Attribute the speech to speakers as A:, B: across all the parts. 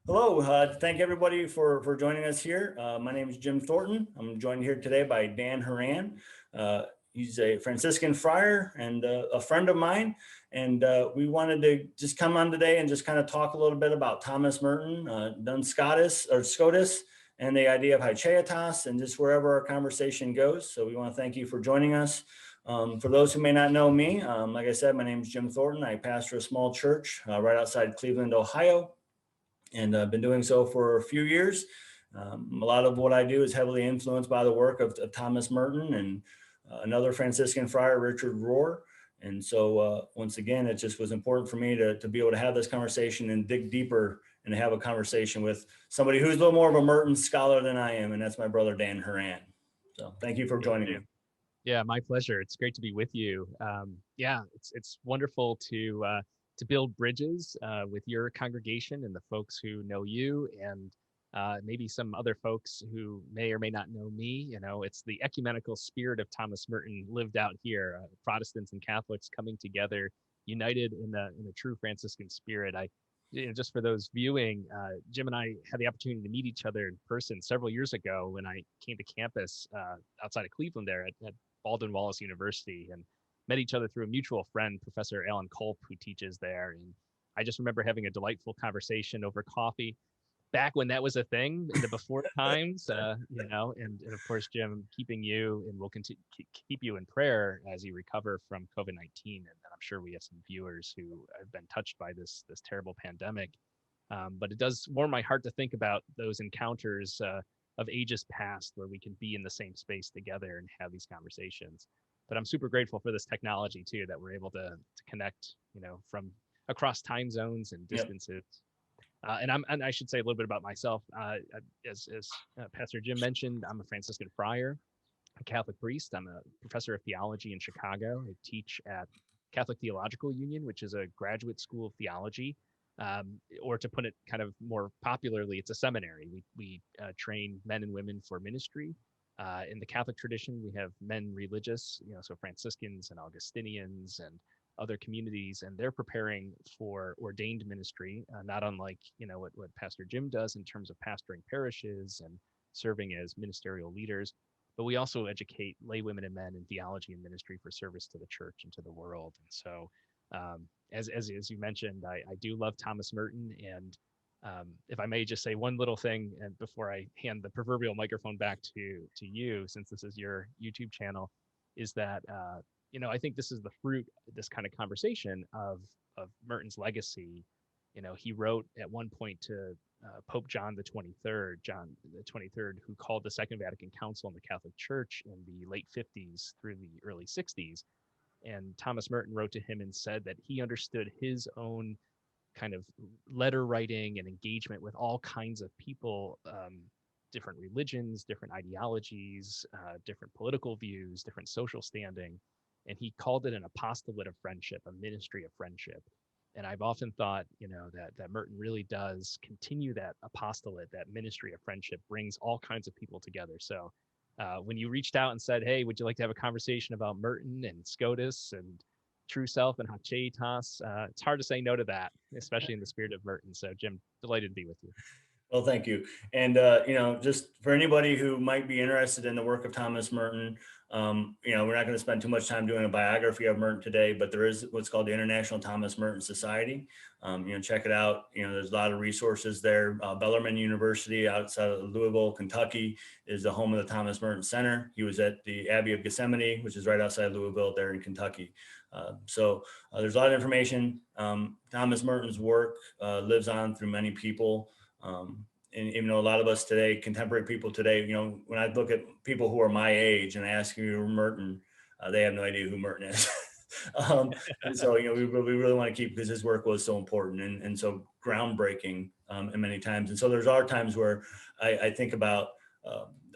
A: Hello, thank everybody for joining us here. My name is Jim Thornton. I'm joined here today by Dan Horan. Uh, he's a Franciscan friar and a friend of mine. And we wanted to just come on today and just kind of talk a little bit about Thomas Merton, done Scotus or Scotus, and the idea of Haetas and just wherever our conversation goes. So we want to thank you for joining us. For those who may not know me, like I said, my name is Jim Thornton. I pastor a small church right outside Cleveland, Ohio, and I've been doing so for a few years. A lot of what I do is heavily influenced by the work of Thomas Merton and another Franciscan friar, Richard Rohr. And so once again, it just was important for me to be able to have this conversation and dig deeper and have a conversation with somebody who's a little more of a Merton scholar than I am, and that's my brother, Dan Horan. So thank you for
B: Thanks,
A: joining me.
B: Jim. Yeah, my pleasure. It's great to be with you. Yeah, it's wonderful to build bridges with your congregation and the folks who know you, and maybe some other folks who may or may not know me. You know, it's the ecumenical spirit of Thomas Merton lived out here. Protestants and Catholics coming together, united in a true Franciscan spirit. Just for those viewing, Jim and I had the opportunity to meet each other in person several years ago when I came to campus outside of Cleveland there at Baldwin Wallace University, and met each other through a mutual friend, Professor Alan Culp, who teaches there. And I just remember having a delightful conversation over coffee back when that was a thing in the before times, and of course, Jim, keeping you and we'll continue keep you in prayer as you recover from COVID-19. And I'm sure we have some viewers who have been touched by this terrible pandemic. But it does warm my heart to think about those encounters of ages past where we can be in the same space together and have these conversations. But I'm super grateful for this technology too, that we're able to connect, from across time zones and
A: Yep.
B: distances. And I should say a little bit about myself. As Pastor Jim mentioned, I'm a Franciscan friar, a Catholic priest. I'm a professor of theology in Chicago. I teach at Catholic Theological Union, which is a graduate school of theology. Or to put it kind of more popularly, it's a seminary. We train men and women for ministry. In the Catholic tradition, we have men religious, so Franciscans and Augustinians and other communities, and they're preparing for ordained ministry, not unlike what Pastor Jim does in terms of pastoring parishes and serving as ministerial leaders. But we also educate lay women and men in theology and ministry for service to the church and to the world. And so, as you mentioned, I do love Thomas Merton, and if I may just say one little thing, and before I hand the proverbial microphone back to you, since this is your YouTube channel, is that I think this is the fruit, this kind of conversation of Merton's legacy. He wrote at one point to Pope John the 23rd, who called the Second Vatican Council in the Catholic Church in the late 50s through the early 60s. And Thomas Merton wrote to him and said that he understood his own kind of letter writing and engagement with all kinds of people, different religions, different ideologies, different political views, different social standing. And he called it an apostolate of friendship, a ministry of friendship. And I've often thought, that Merton really does continue that apostolate, that ministry of friendship, brings all kinds of people together. So when you reached out and said, "Hey, would you like to have a conversation about Merton and Scotus and True Self and Hachitas?" It's hard to say no to that, especially in the spirit of Merton. So, Jim, delighted to be with you.
A: Well, thank you. And, just for anybody who might be interested in the work of Thomas Merton, we're not going to spend too much time doing a biography of Merton today, but there is what's called the International Thomas Merton Society. Check it out. There's a lot of resources there. Bellarmine University outside of Louisville, Kentucky is the home of the Thomas Merton Center. He was at the Abbey of Gethsemane, which is right outside Louisville there in Kentucky. So there's a lot of information. Thomas Merton's work lives on through many people. And even though a lot of us today, contemporary people today, when I look at people who are my age and I ask you Merton, they have no idea who Merton is. And so, we really want to keep, because his work was so important and so groundbreaking in many times. And so there's are times where I think about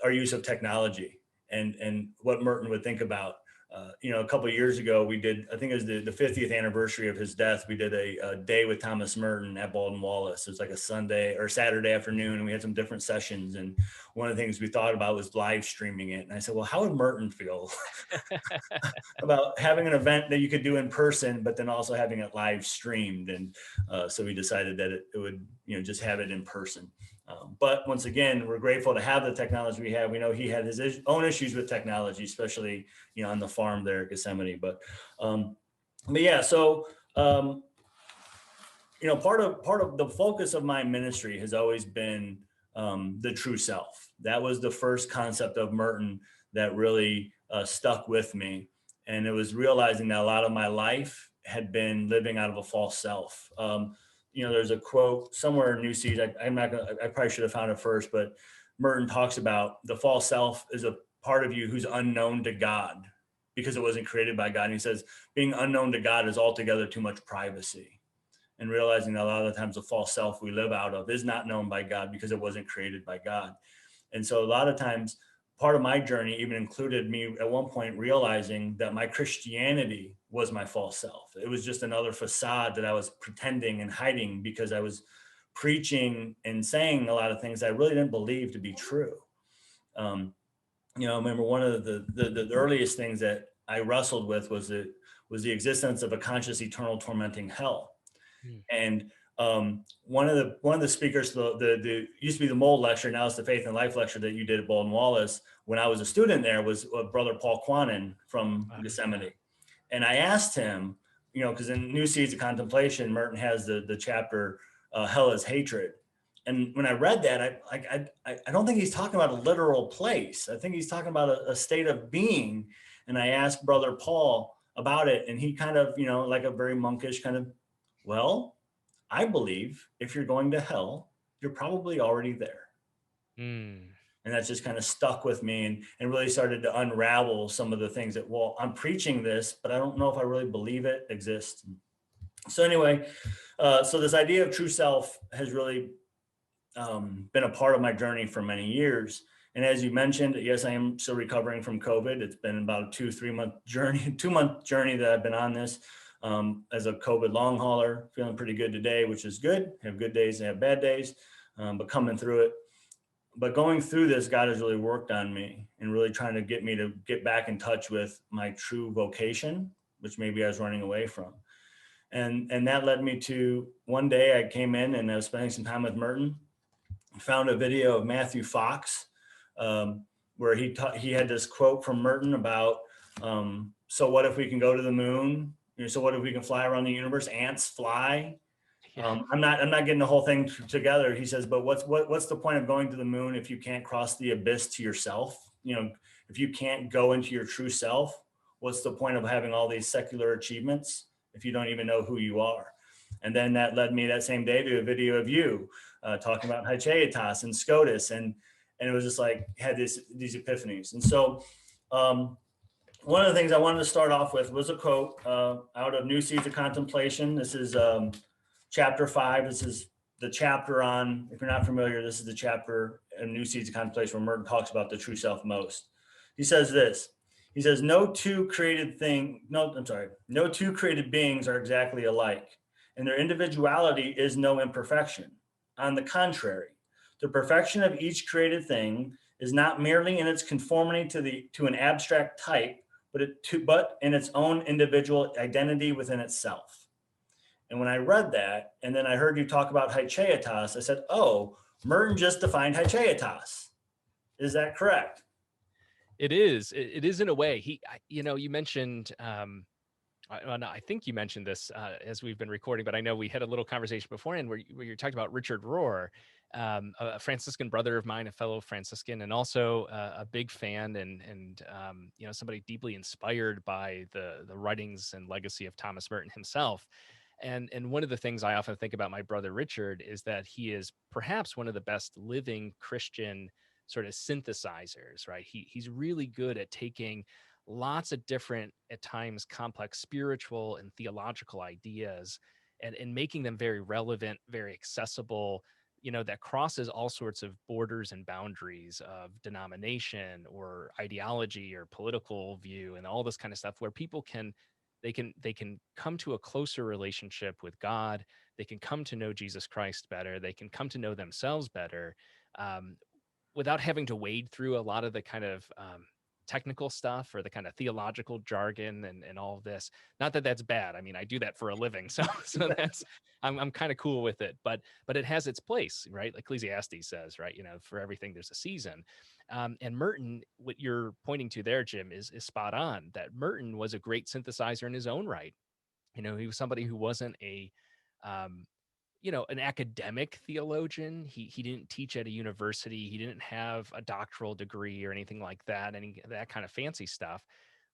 A: our use of technology and what Merton would think about A couple of years ago, we did, I think it was the 50th anniversary of his death. We did a day with Thomas Merton at Baldwin Wallace. It was like a Sunday or Saturday afternoon, and we had some different sessions. And one of the things we thought about was live streaming it. And I said, well, how would Merton feel about having an event that you could do in person, but then also having it live streamed? And so we decided that it would, just have it in person. But once again, we're grateful to have the technology we have. We know he had his own issues with technology, especially, on the farm there at Gethsemane. But yeah, so, part of the focus of my ministry has always been the true self. That was the first concept of Merton that really stuck with me. And it was realizing that a lot of my life had been living out of a false self. There's a quote somewhere in New Seeds. I probably should have found it first, but Merton talks about the false self is a part of you who's unknown to God because it wasn't created by God. And he says, being unknown to God is altogether too much privacy. And realizing that a lot of the times the false self we live out of is not known by God because it wasn't created by God. And so a lot of times, part of my journey even included me at one point realizing that my Christianity was my false self. It was just another facade that I was pretending and hiding because I was preaching and saying a lot of things I really didn't believe to be true. I remember one of the earliest things that I wrestled with was the existence of a conscious, eternal, tormenting hell. And one of the speakers, the used to be the mold lecture, now it's the faith and life lecture that you did at Baldwin Wallace. When I was a student there was Brother Paul Quanon from Gethsemane. And I asked him, because in New Seeds of Contemplation, Merton has the chapter, Hell is Hatred. And when I read that, I don't think he's talking about a literal place. I think he's talking about a state of being. And I asked Brother Paul about it, and he kind of, like a very monkish kind of, well, I believe if you're going to hell, you're probably already there. And that's just kind of stuck with me and really started to unravel some of the things that, well, I'm preaching this, but I don't know if I really believe it exists. So anyway, so this idea of true self has really been a part of my journey for many years. And as you mentioned, yes, I am still recovering from COVID. It's been about a 2-3 month journey, 2-month journey that I've been on this. As a COVID long hauler, feeling pretty good today, which is good. Have good days and have bad days, but coming through it. But going through this, God has really worked on me and really trying to get me to get back in touch with my true vocation, which maybe I was running away from. And that led me to one day I came in and I was spending some time with Merton, found a video of Matthew Fox, where he had this quote from Merton about, so what if we can go to the moon? So what if we can fly around the universe? Ants fly. I'm not getting the whole thing together. He says, but what's the point of going to the moon if you can't cross the abyss to yourself? If you can't go into your true self, what's the point of having all these secular achievements if you don't even know who you are? And then that led me that same day to a video of you talking about Hacheatas and Scotus, and it was just like had these epiphanies. And so one of the things I wanted to start off with was a quote out of New Seeds of Contemplation. This is chapter 5. This is the chapter on, if you're not familiar, this is the chapter in New Seeds of Contemplation where Merton talks about the true self most. He says this. He says, no two created beings are exactly alike, and their individuality is no imperfection. On the contrary, the perfection of each created thing is not merely in its conformity to an abstract type, but in its own individual identity within itself. And when I read that, and then I heard you talk about Hacheatas, I said, oh, Merton just defined Hacheatas. Is that correct?
B: It is. It is in a way. You mentioned, I think you mentioned this as we've been recording, but I know we had a little conversation beforehand where you talked about Richard Rohr, a Franciscan brother of mine, a fellow Franciscan, and also a big fan and somebody deeply inspired by the writings and legacy of Thomas Merton himself. And one of the things I often think about my brother Richard is that he is perhaps one of the best living Christian sort of synthesizers, right? He's really good at taking lots of different, at times complex spiritual and theological ideas and making them very relevant, very accessible, that crosses all sorts of borders and boundaries of denomination or ideology or political view and all this kind of stuff, where people can they can come to a closer relationship with God. They can come to know Jesus Christ better. They can come to know themselves better, um, without having to wade through a lot of the kind of technical stuff or the kind of theological jargon and all of this. Not that that's bad. I mean, I do that for a living, so that's I'm kind of cool with it. But it has its place, right? Ecclesiastes says, right? For everything there's a season. And Merton, what you're pointing to there, Jim, is spot on. That Merton was a great synthesizer in his own right. He was somebody who wasn't um, an academic theologian. He didn't teach at a university. He didn't have a doctoral degree or anything like that, any that kind of fancy stuff.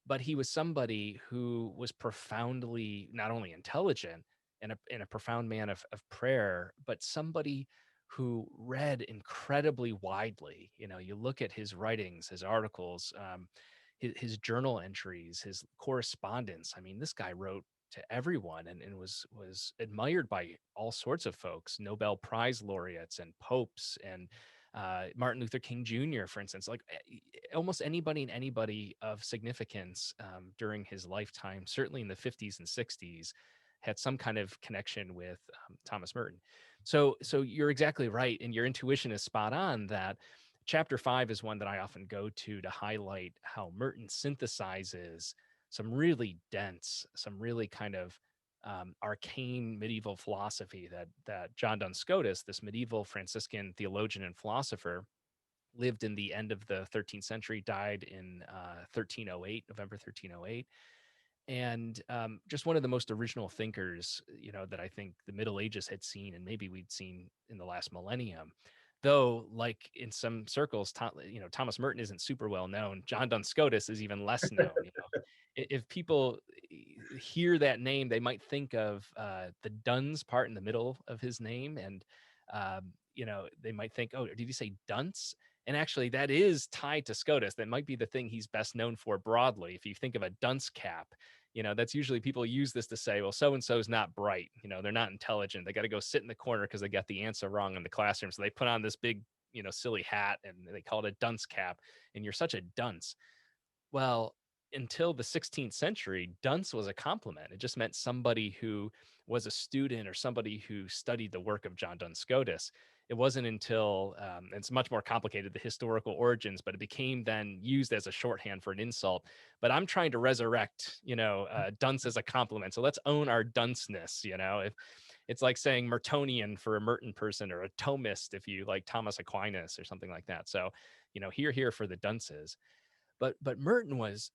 B: But he was somebody who was profoundly not only intelligent and a profound man of prayer, but somebody who read incredibly widely. You look at his writings, his articles, his journal entries, his correspondence. I mean, this guy wrote to everyone and was admired by all sorts of folks, Nobel Prize laureates and popes and Martin Luther King Jr., for instance, like almost anybody and anybody of significance during his lifetime, certainly in the 50s and 60s, had some kind of connection with Thomas Merton. So you're exactly right, and your intuition is spot on that chapter 5 is one that I often go to highlight how Merton synthesizes some really dense, some really kind of arcane medieval philosophy that John Duns Scotus, this medieval Franciscan theologian and philosopher, lived in the end of the 13th century, died in 1308, November 1308. And just one of the most original thinkers, that I think the Middle Ages had seen, and maybe we'd seen in the last millennium. Though, like in some circles, Thomas Merton isn't super well known. John Duns Scotus is even less known. If people hear that name, they might think of the Duns part in the middle of his name, and they might think, "Oh, did he say dunce?" And actually, that is tied to Scotus. That might be the thing he's best known for broadly. If you think of a dunce cap, that's usually people use this to say, well, so and so is not bright. They're not intelligent. They got to go sit in the corner because they got the answer wrong in the classroom. So they put on this big, silly hat and they call it a dunce cap. And you're such a dunce. Well, until the 16th century, dunce was a compliment. It just meant somebody who was a student or somebody who studied the work of John Duns Scotus. It wasn't until it's much more complicated, the historical origins, but it became then used as a shorthand for an insult. But I'm trying to resurrect, dunce as a compliment. So let's own our dunceness. If it's like saying Mertonian for a Merton person or a Thomist if you like Thomas Aquinas or something like that. So, here for the dunces. But Merton was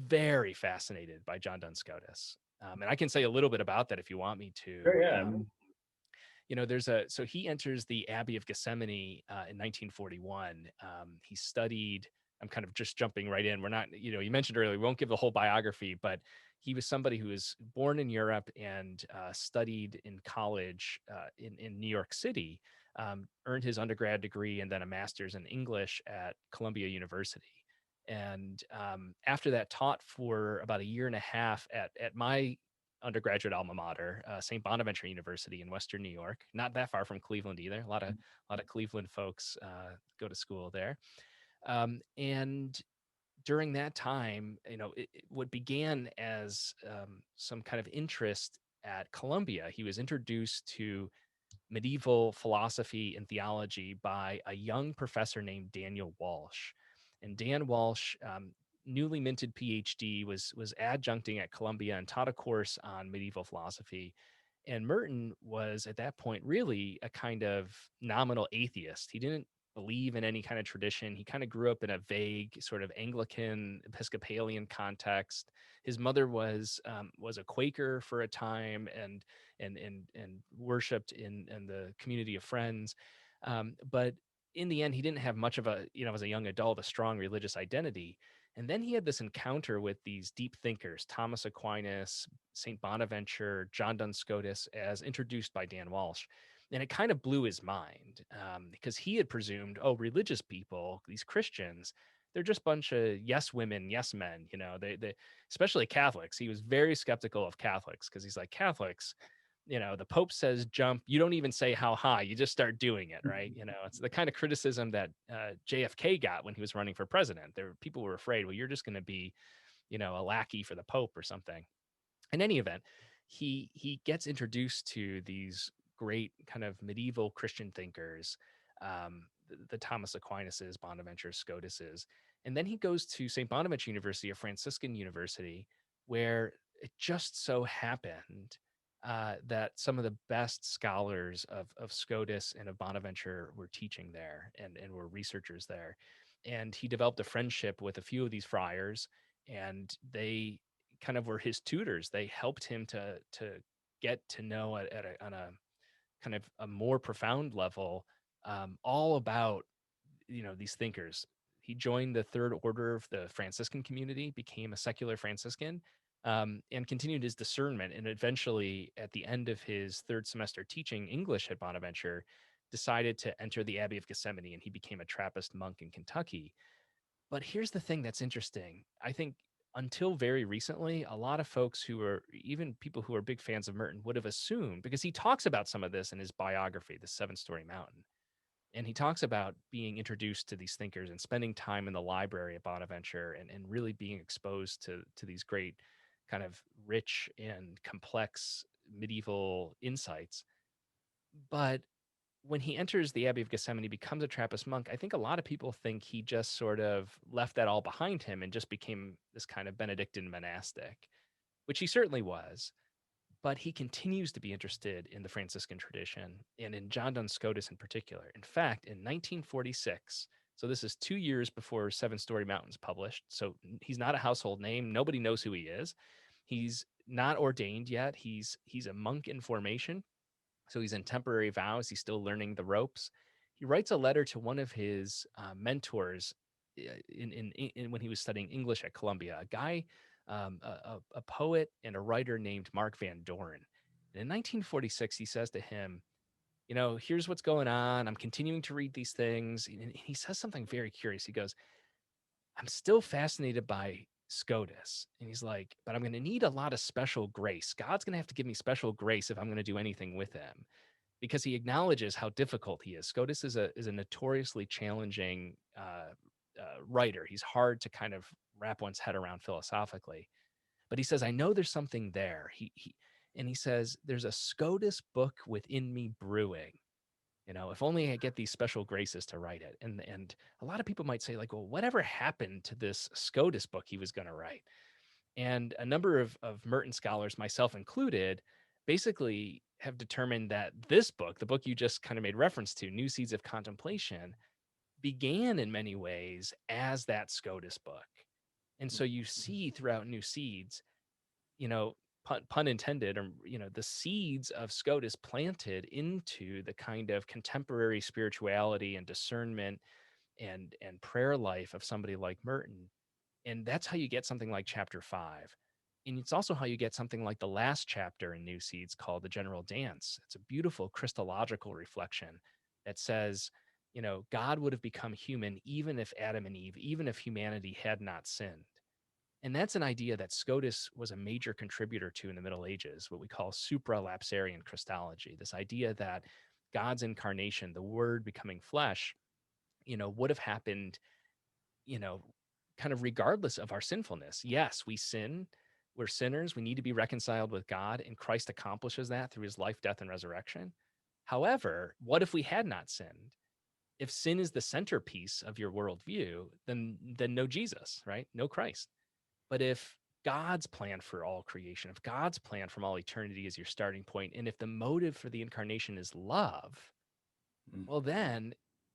B: very fascinated by John Duns Scotus. And I can say a little bit about that if you want me to.
A: Sure, yeah.
B: So he enters the Abbey of Gethsemane in 1941. He studied, I'm kind of just jumping right in. We're not, you mentioned earlier, we won't give the whole biography, but he was somebody who was born in Europe and studied in college in New York City, earned his undergrad degree and then a master's in English at Columbia University. And after that, taught for about a year and a half at my undergraduate alma mater, St. Bonaventure University in Western New York, not that far from Cleveland either. A lot of Cleveland folks go to school there. And during that time, what began as some kind of interest at Columbia, he was introduced to medieval philosophy and theology by a young professor named Daniel Walsh. And Dan Walsh, newly minted PhD, was adjuncting at Columbia and taught a course on medieval philosophy. And Merton was at that point really a kind of nominal atheist. He didn't believe in any kind of tradition. He kind of grew up in a vague sort of Anglican Episcopalian context. His mother was a Quaker for a time and worshipped in the community of Friends. But in the end, he didn't have much of a, as a young adult, a strong religious identity. And then he had this encounter with these deep thinkers, Thomas Aquinas, St. Bonaventure, John Duns Scotus, as introduced by Dan Walsh. And it kind of blew his mind because he had presumed, oh, religious people, these Christians, they're just a bunch of yes women, yes men, they especially Catholics. He was very skeptical of Catholics because he's like, Catholics, the Pope says jump, you don't even say how high, you just start doing it, right? It's the kind of criticism that JFK got when he was running for president. People were afraid, well, you're just going to be, a lackey for the Pope or something. In any event, he gets introduced to these great kind of medieval Christian thinkers, the Thomas Aquinas, Bonaventure, Scotuses, and then he goes to St. Bonaventure University, a Franciscan university, where it just so happened that some of the best scholars of Scotus and of Bonaventure were teaching there and were researchers there. And he developed a friendship with a few of these friars, and they kind of were his tutors. They helped him to get to know on a kind of a more profound level, all about these thinkers. He joined the Third Order of the Franciscan community, became a secular Franciscan, and continued his discernment. And eventually, at the end of his third semester teaching English at Bonaventure, decided to enter the Abbey of Gethsemane, and he became a Trappist monk in Kentucky. But here's the thing that's interesting. I think until very recently, a lot of folks who are, even people who are big fans of Merton, would have assumed, because he talks about some of this in his biography, The Seven Story Mountain. And he talks about being introduced to these thinkers and spending time in the library at Bonaventure, and really being exposed to these great kind of rich and complex medieval insights. But when he enters the Abbey of Gethsemane, becomes a Trappist monk, I think a lot of people think he just sort of left that all behind him and just became this kind of Benedictine monastic, which he certainly was. But he continues to be interested in the Franciscan tradition and in John Duns Scotus in particular. In fact, in 1946, so this is 2 years before Seven Story Mountain's published, so he's not a household name. Nobody knows who he is. He's not ordained yet. He's a monk in formation, so he's in temporary vows. He's still learning the ropes. He writes a letter to one of his mentors when he was studying English at Columbia, a guy, a poet and a writer named Mark Van Doren. And in 1946, he says to him, here's what's going on. I'm continuing to read these things. And he says something very curious. He goes, I'm still fascinated by Scotus. And he's like, but I'm going to need a lot of special grace. God's going to have to give me special grace if I'm going to do anything with him, because he acknowledges how difficult he is. Scotus is a notoriously challenging writer. He's hard to kind of wrap one's head around philosophically. But he says, I know there's something there. He says, there's a Scotus book within me brewing. If only I get these special graces to write it. And a lot of people might say, like, well, whatever happened to this Scotus book he was going to write? And a number of Merton scholars, myself included, basically have determined that this book, the book you just kind of made reference to, New Seeds of Contemplation, began in many ways as that Scotus book. And so you see throughout New Seeds, pun intended, or, the seeds of Scotus planted into the kind of contemporary spirituality and discernment and prayer life of somebody like Merton. And that's how you get something like chapter 5. And it's also how you get something like the last chapter in New Seeds called The General Dance. It's a beautiful Christological reflection that says, God would have become human even if Adam and Eve, even if humanity had not sinned. And that's an idea that Scotus was a major contributor to in the Middle Ages, what we call supralapsarian Christology, this idea that God's incarnation, the word becoming flesh, would have happened, you know, kind of regardless of our sinfulness. Yes, we sin. We're sinners. We need to be reconciled with God, and Christ accomplishes that through his life, death, and resurrection. However, what if we had not sinned? If sin is the centerpiece of your worldview, then no Jesus, right? No Christ. But if God's plan for all creation, if God's plan from all eternity is your starting point, and if the motive for the incarnation is love, well, then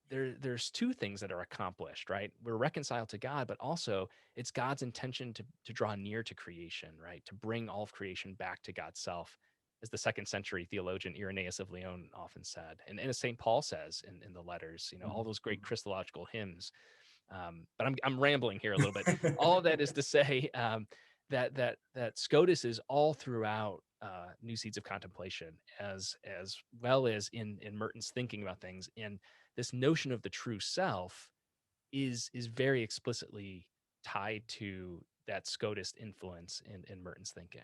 B: there's two things that are accomplished, right? We're reconciled to God, but also it's God's intention to draw near to creation, right? To bring all of creation back to God's self, as the second century theologian Irenaeus of Lyon often said. And as St. Paul says in the letters, all those great Christological hymns. But I'm rambling here a little bit. All of that is to say that Scotus is all throughout New Seeds of Contemplation, as well as in Merton's thinking about things. And this notion of the true self is very explicitly tied to that Scotus influence in Merton's thinking.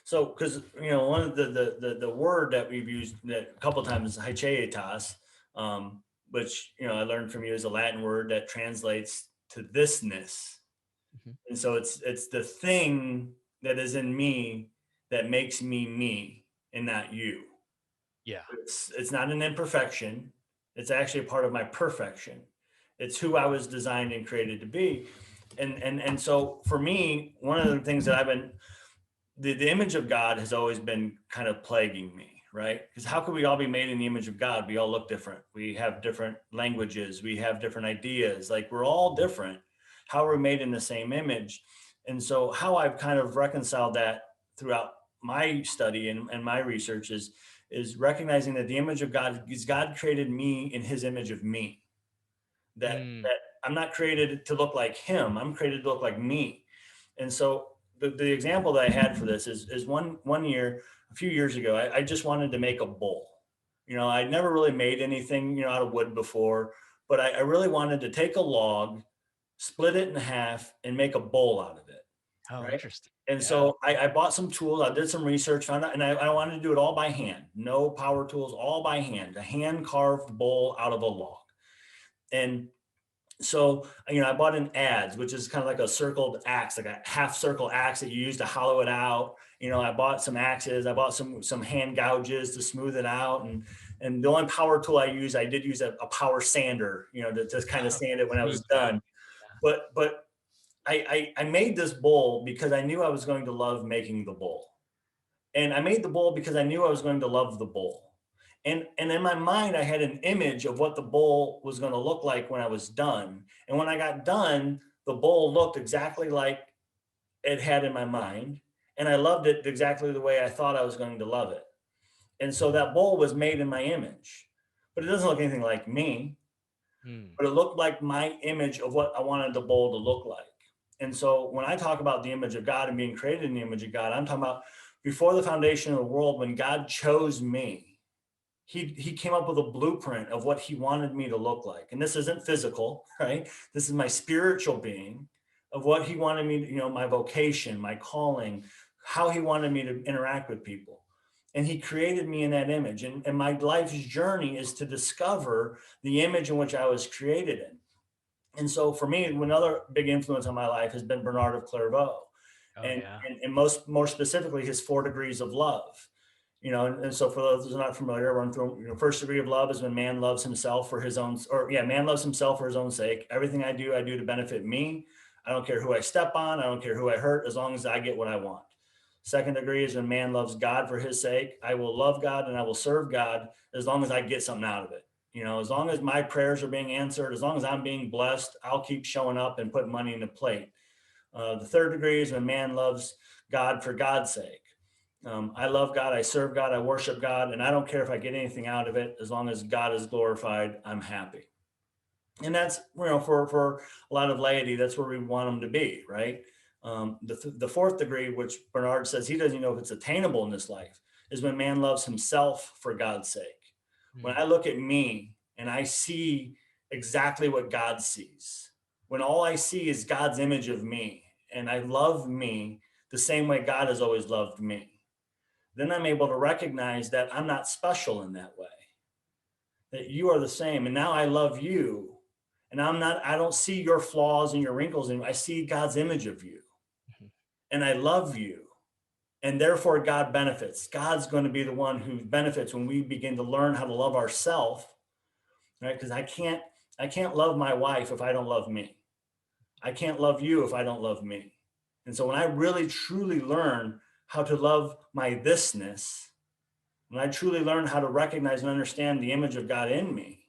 A: So, because one of the word that we've used that a couple of times is hychetas, which I learned from you is a Latin word that translates to thisness, and so it's the thing that is in me that makes me me and not you.
B: Yeah.
A: It's not an imperfection. It's actually a part of my perfection. It's who I was designed and created to be. And so for me, one of the things that I've been, the image of God has always been kind of plaguing me, right? Because how could we all be made in the image of God? We all look different. We have different languages. We have different ideas. Like we're all different. How are we made in the same image? And so how I've kind of reconciled that throughout my study and my research is recognizing that the image of God is God created me in his image of me. That I'm not created to look like him. I'm created to look like me. And so the example that I had for this is one year, a few years ago, I just wanted to make a bowl. I never really made anything, out of wood before, but I really wanted to take a log, split it in half, and make a bowl out of it.
B: Oh,
A: Right.
B: interesting.
A: And
B: Yeah.
A: so I bought some tools. I did some research, found out, and I wanted to do it all by hand. No power tools, all by hand. A hand carved bowl out of a log. And so, I bought an adze, which is kind of like a circled axe, like a half circle axe that you use to hollow it out. I bought some axes. I bought some hand gouges to smooth it out. And the only power tool I did use a power sander, to just kind of sand it when I was done. But I made this bowl because I knew I was going to love making the bowl. And I made the bowl because I knew I was going to love the bowl. And in my mind, I had an image of what the bowl was going to look like when I was done. And when I got done, the bowl looked exactly like it had in my mind. And I loved it exactly the way I thought I was going to love it. And so that bowl was made in my image, but it doesn't look anything like me, but it looked like my image of what I wanted the bowl to look like. And so when I talk about the image of God and being created in the image of God, I'm talking about before the foundation of the world, when God chose me, he came up with a blueprint of what he wanted me to look like. And this isn't physical, right? This is my spiritual being of what he wanted me to, my vocation, my calling, how he wanted me to interact with people. And he created me in that image. And my life's journey is to discover the image in which I was created in. And so for me, another big influence on my life has been Bernard of Clairvaux. And more specifically, his 4 degrees of love. And so for those who are not familiar, run through, first degree of love is when man loves himself for his own, man loves himself for his own sake. Everything I do to benefit me. I don't care who I step on. I don't care who I hurt, as long as I get what I want. Second degree is when man loves God for his sake. I will love God and I will serve God as long as I get something out of it. As long as my prayers are being answered, as long as I'm being blessed, I'll keep showing up and putting money in the plate. The third degree is when man loves God for God's sake. I love God, I serve God, I worship God, and I don't care if I get anything out of it. As long as God is glorified, I'm happy. And that's, for a lot of laity, that's where we want them to be, right? The fourth degree, which Bernard says he doesn't know if it's attainable in this life, is when man loves himself for God's sake. When I look at me and I see exactly what God sees, when all I see is God's image of me, and I love me the same way God has always loved me, then I'm able to recognize that I'm not special in that way, that you are the same. And now I love you. And I don't see your flaws and your wrinkles, and I see God's image of you. And I love you. And therefore God benefits. God's going to be the one who benefits when we begin to learn how to love ourselves, right? Because I can't love my wife if I don't love me. I can't love you if I don't love me. And so when I really truly learn how to love my thisness, when I truly learn how to recognize and understand the image of God in me,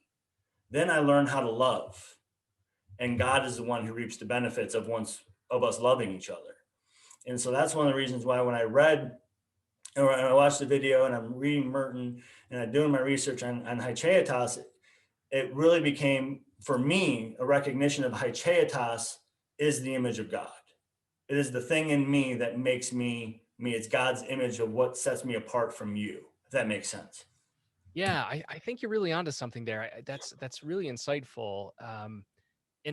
A: then I learn how to love. And God is the one who reaps the benefits of us loving each other. And so that's one of the reasons why when I watched the video and I'm reading Merton and I'm doing my research on Hycheatas, it really became, for me, a recognition of Hycheatas is the image of God. It is the thing in me that makes me me. It's God's image of what sets me apart from you, if that makes sense.
B: Yeah, I think you're really onto something there. That's really insightful.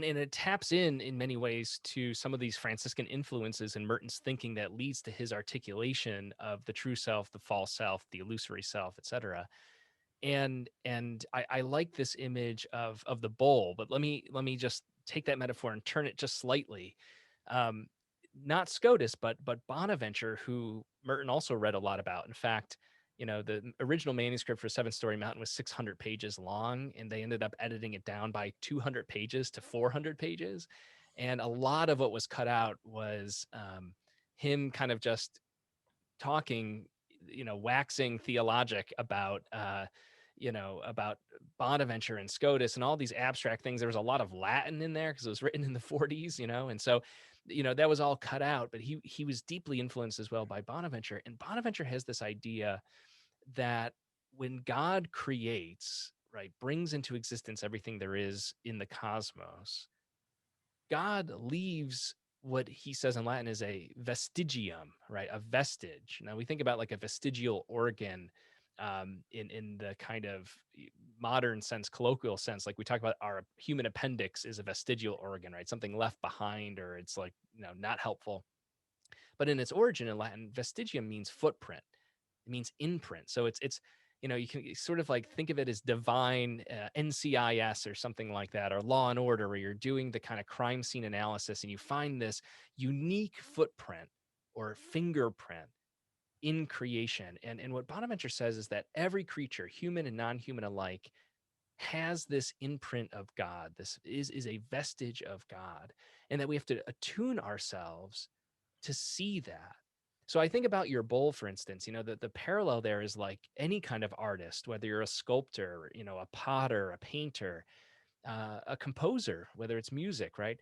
B: and it taps in many ways to some of these Franciscan influences in Merton's thinking that leads to his articulation of the true self, the false self, the illusory self, etc. And I like this image of the bowl, but let me just take that metaphor and turn it just slightly. Um, Not Scotus, but Bonaventure, who Merton also read a lot about. In fact, the original manuscript for Seven Story Mountain was 600 pages long, and they ended up editing it down by 200 pages to 400 pages. And a lot of what was cut out was him kind of just talking, waxing theologic about Bonaventure and Scotus and all these abstract things. There was a lot of Latin in there because it was written in the 40s, and so, that was all cut out. But he was deeply influenced as well by Bonaventure. And Bonaventure has this idea that when God creates, right, brings into existence everything there is in the cosmos, God leaves what he says in Latin is a vestigium, right? A vestige. Now we think about like a vestigial organ in the kind of modern sense, colloquial sense. Like we talk about our human appendix is a vestigial organ, right? Something left behind, or it's like, not helpful. But in its origin in Latin, vestigium means footprint. It means imprint. So it's you can sort of like think of it as divine NCIS or something like that, or Law and Order, where you're doing the kind of crime scene analysis and you find this unique footprint or fingerprint in creation. And what Bonaventure says is that every creature, human and non-human alike, has this imprint of God. This is a vestige of God, and that we have to attune ourselves to see that. So I think about your bowl, for instance, the parallel there is like any kind of artist, whether you're a sculptor, a potter, a painter, a composer, whether it's music, right?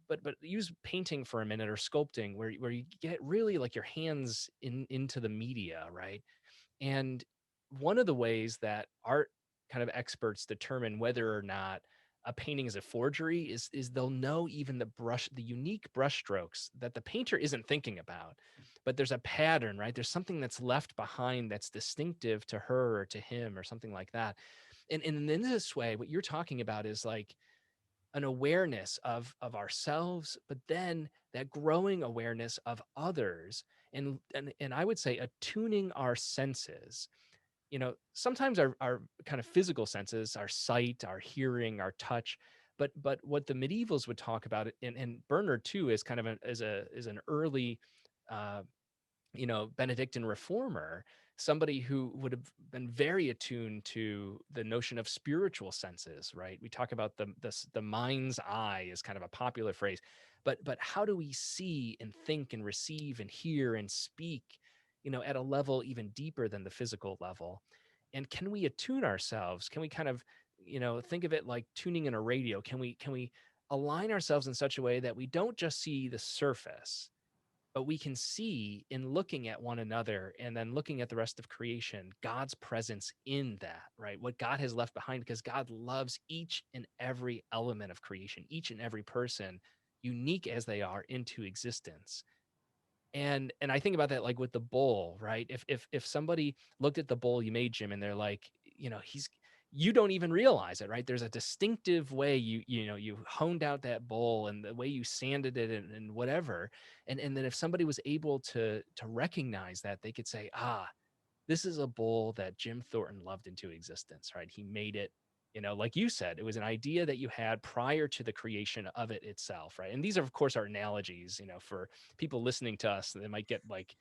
B: But use painting for a minute, or sculpting, where you get really like your hands into the media, right? And one of the ways that art kind of experts determine whether or not a painting is a forgery is they'll know even the unique brush strokes that the painter isn't thinking about, but there's a pattern, right? There's something that's left behind that's distinctive to her or to him or something like that. And in this way, what you're talking about is like an awareness of ourselves, but then that growing awareness of others, and I would say attuning our senses. Sometimes our kind of physical senses, our sight, our hearing, our touch, but what the medievals would talk about, and Bernard too is kind of is an early uh, Benedictine reformer, somebody who would have been very attuned to the notion of spiritual senses, right? We talk about the mind's eye is kind of a popular phrase, but how do we see and think and receive and hear and speak, at a level even deeper than the physical level? And can we attune ourselves? Can we kind of, think of it like tuning in a radio? Can we align ourselves in such a way that we don't just see the surface, but we can see in looking at one another and then looking at the rest of creation, God's presence in that, right? What God has left behind, because God loves each and every element of creation, each and every person, unique as they are, into existence. And I think about that like with the bowl, right? If somebody looked at the bowl you made, Jim, and they're like, you don't even realize it, right? There's a distinctive way you honed out that bowl, and the way you sanded it, and whatever. And then if somebody was able to recognize that, they could say, this is a bowl that Jim Thornton loved into existence, right? He made it, like you said, it was an idea that you had prior to the creation of it itself, right? And these are, of course, our analogies, for people listening to us. They might get like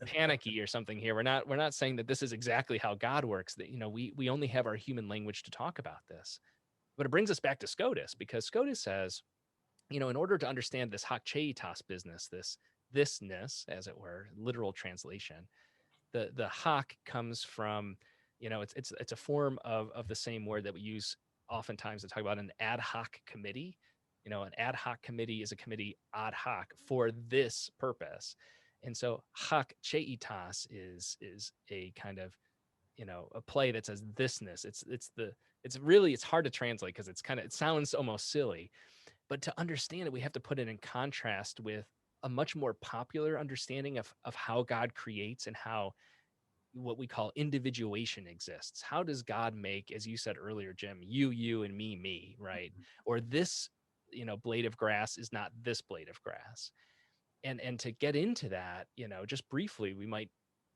B: panicky or something here. We're not saying that this is exactly how God works, that, we only have our human language to talk about this. But it brings us back to Scotus, because Scotus says, in order to understand this hoc cheitas business, this thisness, as it were, literal translation, the hoc comes from, it's a form of the same word that we use oftentimes to talk about an ad hoc committee. An ad hoc committee is a committee ad hoc for this purpose. And so hoc cheitas is a kind of, a play that says thisness. It's hard to translate because it sounds almost silly, but to understand it, we have to put it in contrast with a much more popular understanding of how God creates, and how what we call individuation exists. How does God make, as you said earlier, Jim, you, and me, right? Or this blade of grass is not this blade of grass. And to get into that, just briefly, we might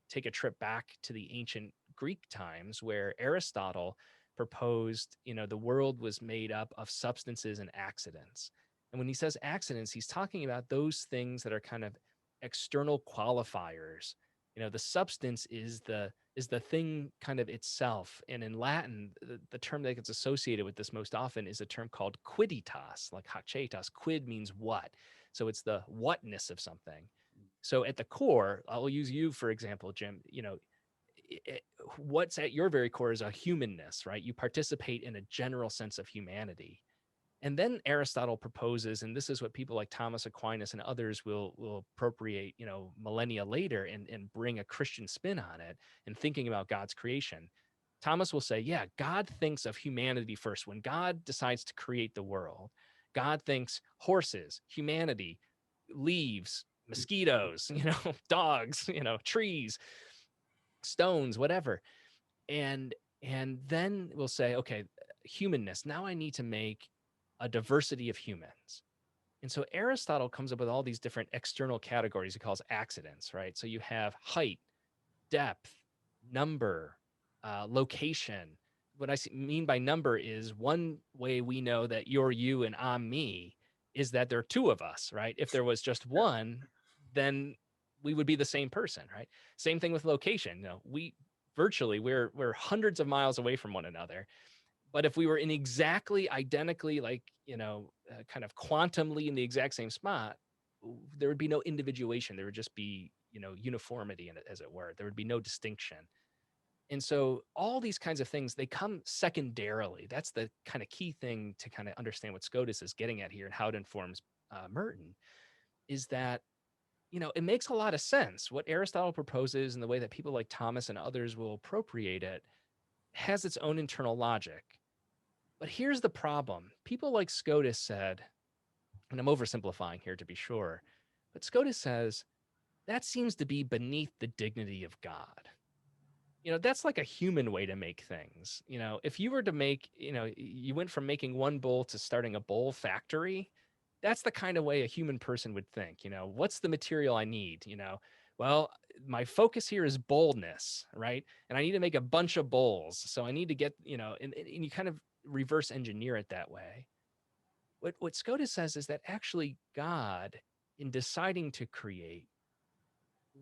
B: take a trip back to the ancient Greek times where Aristotle proposed, the world was made up of substances and accidents. And when he says accidents, he's talking about those things that are kind of external qualifiers. The substance is the thing kind of itself. And in Latin, the term that gets associated with this most often is a term called quidditas, like hachetas. Quid means what. So it's the whatness of something. So at the core, I'll use you for example, Jim. What's at your very core is a humanness, right? You participate in a general sense of humanity. And then Aristotle proposes, and this is what people like Thomas Aquinas and others will appropriate, millennia later and bring a Christian spin on it and thinking about God's creation. Thomas will say, yeah, God thinks of humanity first. When God decides to create the world, God thinks horses, humanity, leaves, mosquitoes, dogs, trees, stones, whatever. And then we'll say, okay, humanness. Now I need to make a diversity of humans. And so Aristotle comes up with all these different external categories he calls accidents, right? So you have height, depth, number, location. What I mean by number is one way we know that you're you and I'm me is that there are two of us, right? If there was just one, then we would be the same person, right? Same thing with location. We're hundreds of miles away from one another. But if we were in exactly identically, like, kind of quantumly in the exact same spot, there would be no individuation. There would just be, uniformity in it, as it were. There would be no distinction. And so all these kinds of things, they come secondarily. That's the kind of key thing to kind of understand what Scotus is getting at here and how it informs Merton, is that, it makes a lot of sense. What Aristotle proposes and the way that people like Thomas and others will appropriate it has its own internal logic. But here's the problem. People like Scotus said, and I'm oversimplifying here to be sure, but Scotus says that seems to be beneath the dignity of God. That's like a human way to make things. If you were to make, you went from making one bowl to starting a bowl factory, that's the kind of way a human person would think. What's the material I need? Well, my focus here is boldness, right? And I need to make a bunch of bowls. So I need to get, and you kind of reverse engineer it that way. What Scotus says is that actually God, in deciding to create,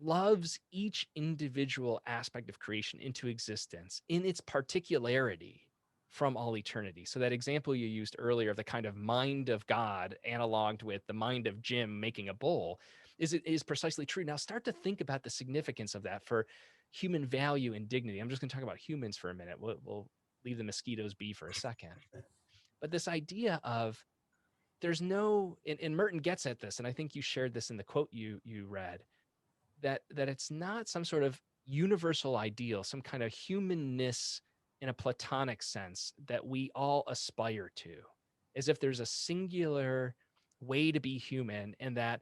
B: loves each individual aspect of creation into existence in its particularity from all eternity. So that example you used earlier of the kind of mind of God analogued with the mind of Jim making a bowl is precisely true. Now start to think about the significance of that for human value and dignity. I'm just going to talk about humans for a minute. We'll leave the mosquitoes be for a second. But this idea of there's no, and Merton gets at this, and I think you shared this in the quote you read, that it's not some sort of universal ideal, some kind of humanness in a platonic sense that we all aspire to, as if there's a singular way to be human, and that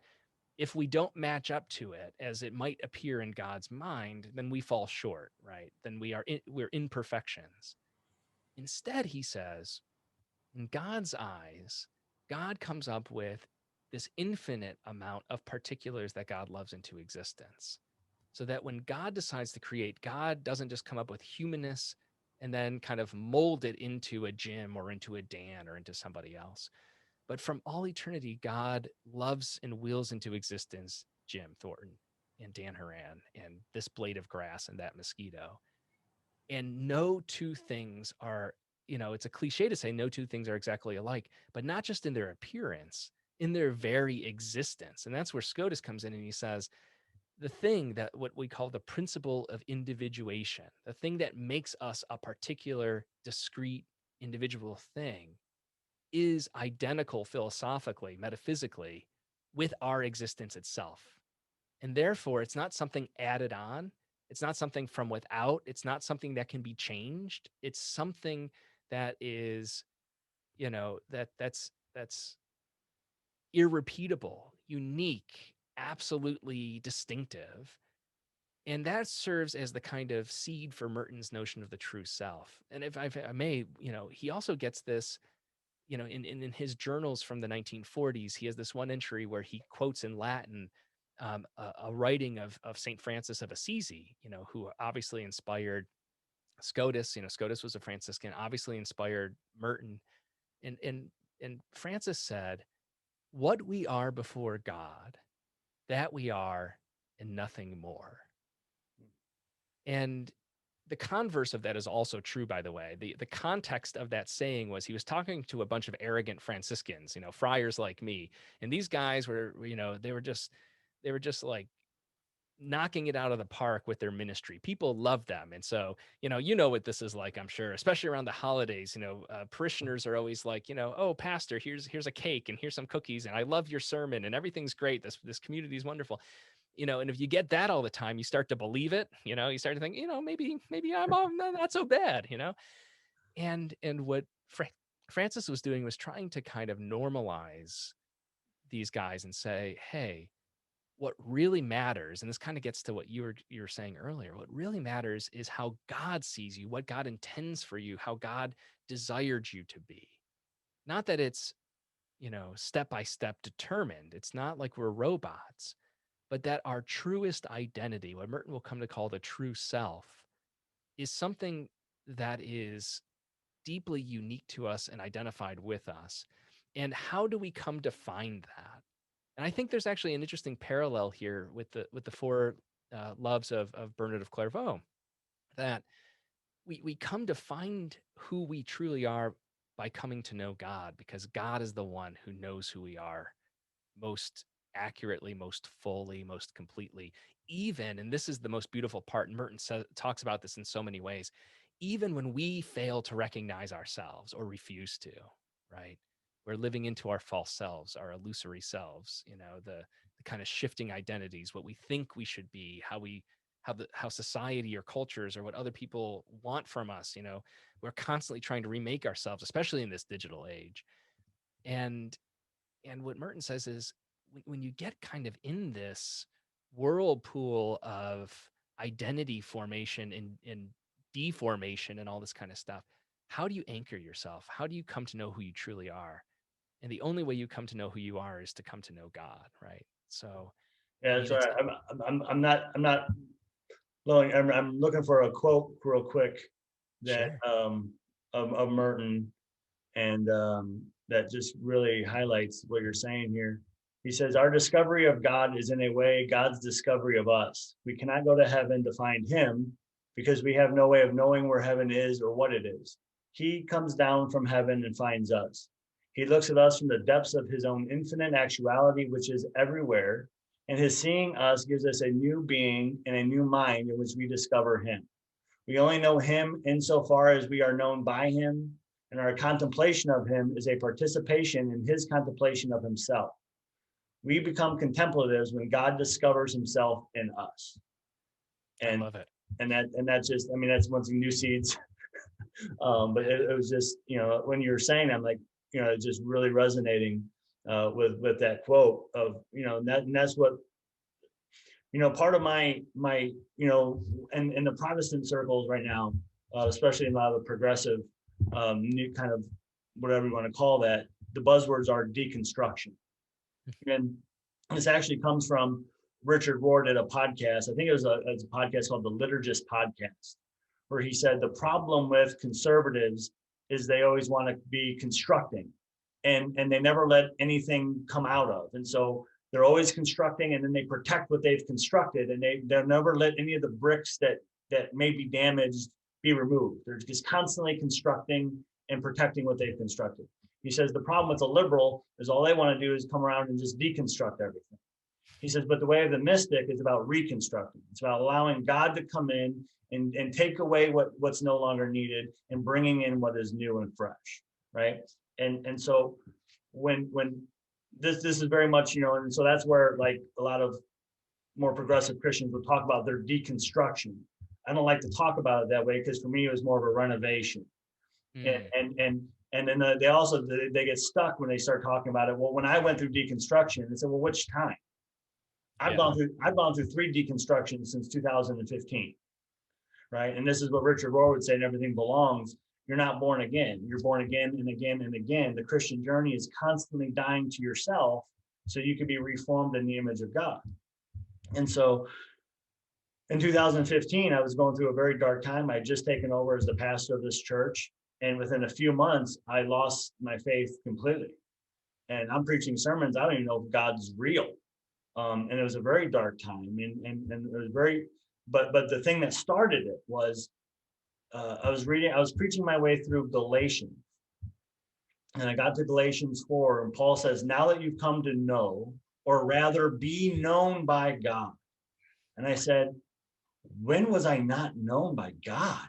B: if we don't match up to it as it might appear in God's mind, then we fall short, right? Then we're imperfections. Instead, he says, in God's eyes, God comes up with this infinite amount of particulars that God loves into existence. So that when God decides to create, God doesn't just come up with humanness and then kind of mold it into a Jim or into a Dan or into somebody else. But from all eternity, God loves and wills into existence Jim Thornton and Dan Horan and this blade of grass and that mosquito. And no two things are, it's a cliche to say no two things are exactly alike, but not just in their appearance, in their very existence. And that's where Scotus comes in and he says, the thing that what we call the principle of individuation, the thing that makes us a particular discrete individual thing, is identical philosophically, metaphysically, with our existence itself. And therefore, it's not something added on. It's not something from without. It's not something that can be changed. It's something that is, that's irrepeatable, unique, absolutely distinctive. And that serves as the kind of seed for Merton's notion of the true self. And if I may, he also gets this, in his journals from the 1940s, he has this one entry where he quotes in Latin a writing of Saint Francis of Assisi, who obviously inspired Scotus. Scotus was a Franciscan, obviously inspired Merton, and Francis said, "What we are before God, that we are, and nothing more." And the converse of that is also true, by the way. The context of that saying was he was talking to a bunch of arrogant Franciscans, friars like me, and these guys were, they were just like knocking it out of the park with their ministry. People love them. And so, what this is like, I'm sure, especially around the holidays, parishioners are always like, "Oh, pastor, here's a cake and here's some cookies. And I love your sermon and everything's great. This community is wonderful." And if you get that all the time, you start to believe it, you start to think, maybe I'm not so bad, and what Francis was doing was trying to kind of normalize these guys and say, hey, what really matters, and this kind of gets to what you were saying earlier, what really matters is how God sees you, what God intends for you, how God desired you to be. Not that it's, step by step determined. It's not like we're robots, but that our truest identity, what Merton will come to call the true self, is something that is deeply unique to us and identified with us. And how do we come to find that? And I think there's actually an interesting parallel here with the four loves of Bernard of Clairvaux, that we come to find who we truly are by coming to know God, because God is the one who knows who we are most accurately, most fully, most completely. Even, and this is the most beautiful part, and Merton talks about this in so many ways, even when we fail to recognize ourselves or refuse to, right? We're living into our false selves, our illusory selves, the kind of shifting identities, what we think we should be, how society or cultures or what other people want from us, we're constantly trying to remake ourselves, especially in this digital age. And what Merton says is, when you get kind of in this whirlpool of identity formation and deformation and all this kind of stuff, how do you anchor yourself? How do you come to know who you truly are? And the only way you come to know who you are is to come to know God, right? So,
A: Yeah,
B: I
A: that's
B: mean,
A: right.
B: it's
A: I'm not blowing. I'm looking for a quote real quick that
B: sure.
A: of Merton, and that just really highlights what you're saying here. He says, "Our discovery of God is in a way God's discovery of us. We cannot go to heaven to find him because we have no way of knowing where heaven is or what it is. He comes down from heaven and finds us. He looks at us from the depths of his own infinite actuality, which is everywhere, and his seeing us gives us a new being and a new mind in which we discover him. We only know him insofar as we are known by him, and our contemplation of him is a participation in his contemplation of himself. We become contemplatives when God discovers himself in us."
B: I
A: And
B: love it.
A: that's just, I mean, that's once new seeds. But it was just, when you were saying, I'm like, just really resonating with that quote of, and that's what, part of my, and in the Protestant circles right now, especially in a lot of the progressive, new kind of whatever you want to call that, the buzzwords are deconstruction. And this actually comes from Richard Rohr did a podcast. I think it's a podcast called the Liturgist Podcast, where he said the problem with conservatives is they always want to be constructing, and they never let anything come out of. And so they're always constructing, and then they protect what they've constructed, and they'll never let any of the bricks that may be damaged be removed. They're just constantly constructing and protecting what they've constructed. He says the problem with the liberal is all they want to do is come around and just deconstruct everything. He says, but the way of the mystic is about reconstructing. It's about allowing God to come in and take away what's no longer needed and bringing in what is new and fresh, right? And so when this is very much, and so that's where like a lot of more progressive Christians will talk about their deconstruction. I don't like to talk about it that way, because for me it was more of a renovation.
B: Mm,
A: And then they also they get stuck when they start talking about it. Well, when I went through deconstruction, they said, well, which time? I've
B: yeah.
A: gone through 3 deconstructions since 2015, right? And this is what Richard Rohr would say in Everything Belongs. you're not born again. You're born again and again and again. The Christian journey is constantly dying to yourself so you can be reformed in the image of God. And so in 2015, I was going through a very dark time. I had just taken over as the pastor of this church. And within a few months, I lost my faith completely. And I'm preaching sermons. I don't even know if God's real. And it was a very dark time. And it was very, but the thing that started it was I was preaching my way through Galatians. And I got to Galatians 4, and Paul says, now that you've come to know, or rather be known by God. And I said, when was I not known by God?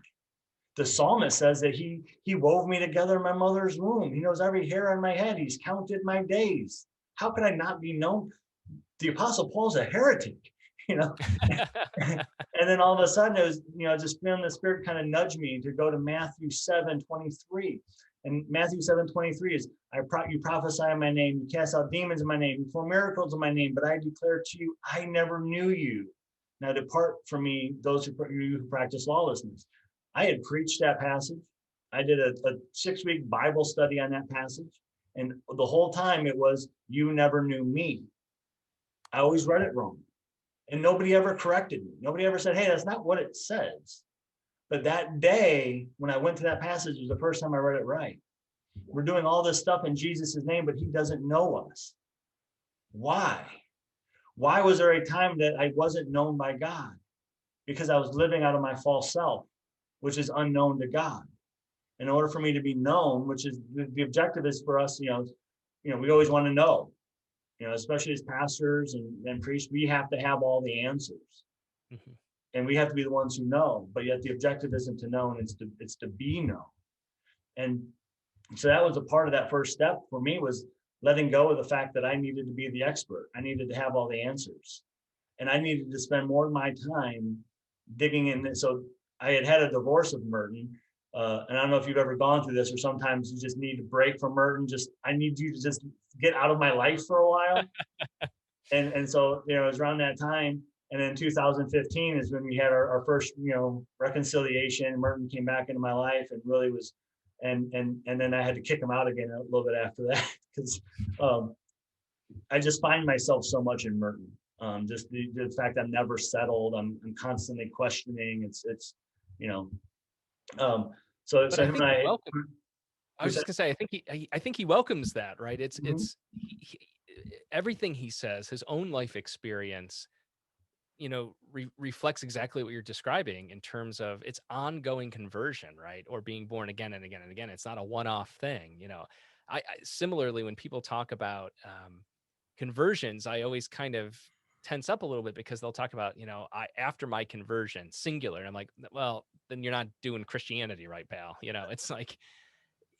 A: The psalmist says that he wove me together in my mother's womb. He knows every hair on my head. He's counted my days. How could I not be known? The Apostle Paul's a heretic, you know. And then all of a sudden it was, just feeling the Spirit kind of nudged me to go to Matthew 7:23. And Matthew 7:23 is, you prophesy in my name, you cast out demons in my name, you perform miracles in my name, but I declare to you, I never knew you. Now depart from me, those who practice lawlessness. I had preached that passage. I did a 6-week Bible study on that passage. And the whole time it was, you never knew me. I always read it wrong. And nobody ever corrected me. Nobody ever said, hey, that's not what it says. But that day, when I went to that passage, was the first time I read it right. We're doing all this stuff in Jesus' name, but he doesn't know us. Why? Why was there a time that I wasn't known by God? Because I was living out of my false self, which is unknown to God. In order for me to be known, which is the objective is for us, we always want to know, especially as pastors and priests, we have to have all the answers. Mm-hmm. And we have to be the ones who know, but yet the objective isn't to know, and it's to be known. And so that was a part of that first step for me, was letting go of the fact that I needed to be the expert. I needed to have all the answers. And I needed to spend more of my time digging in. So I had a divorce of Merton. And I don't know if you've ever gone through this, or sometimes you just need a break from Merton. I need you to just get out of my life for a while. and so, it was around that time. And then 2015 is when we had our first, reconciliation. Merton came back into my life and really was, and then I had to kick him out again a little bit after that, because I just find myself so much in Merton. Just the fact I'm never settled. I'm constantly questioning. So him and I
B: was just gonna say, I think he welcomes that, right? Everything he says, his own life experience, reflects exactly what you're describing in terms of its ongoing conversion, right? Or being born again and again and again. It's not a one-off thing, I similarly, when people talk about conversions, I always kind of tense up a little bit, because they'll talk about, after my conversion, singular. And I'm like, well, then you're not doing Christianity right, pal. It's like,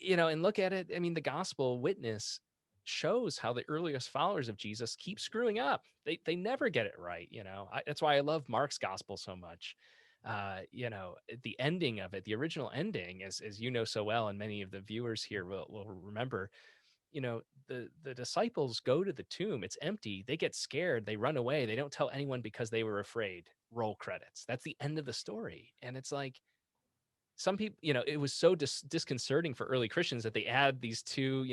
B: and look at it. I mean, the gospel witness shows how the earliest followers of Jesus keep screwing up. They never get it right. That's why I love Mark's gospel so much. The ending of it, the original ending, as you know so well, and many of the viewers here will remember, the disciples go to the tomb. It's empty. They get scared. They run away. They don't tell anyone because they were afraid. Roll credits. That's the end of the story. And it's like, some people, it was so disconcerting for early Christians that they add these two,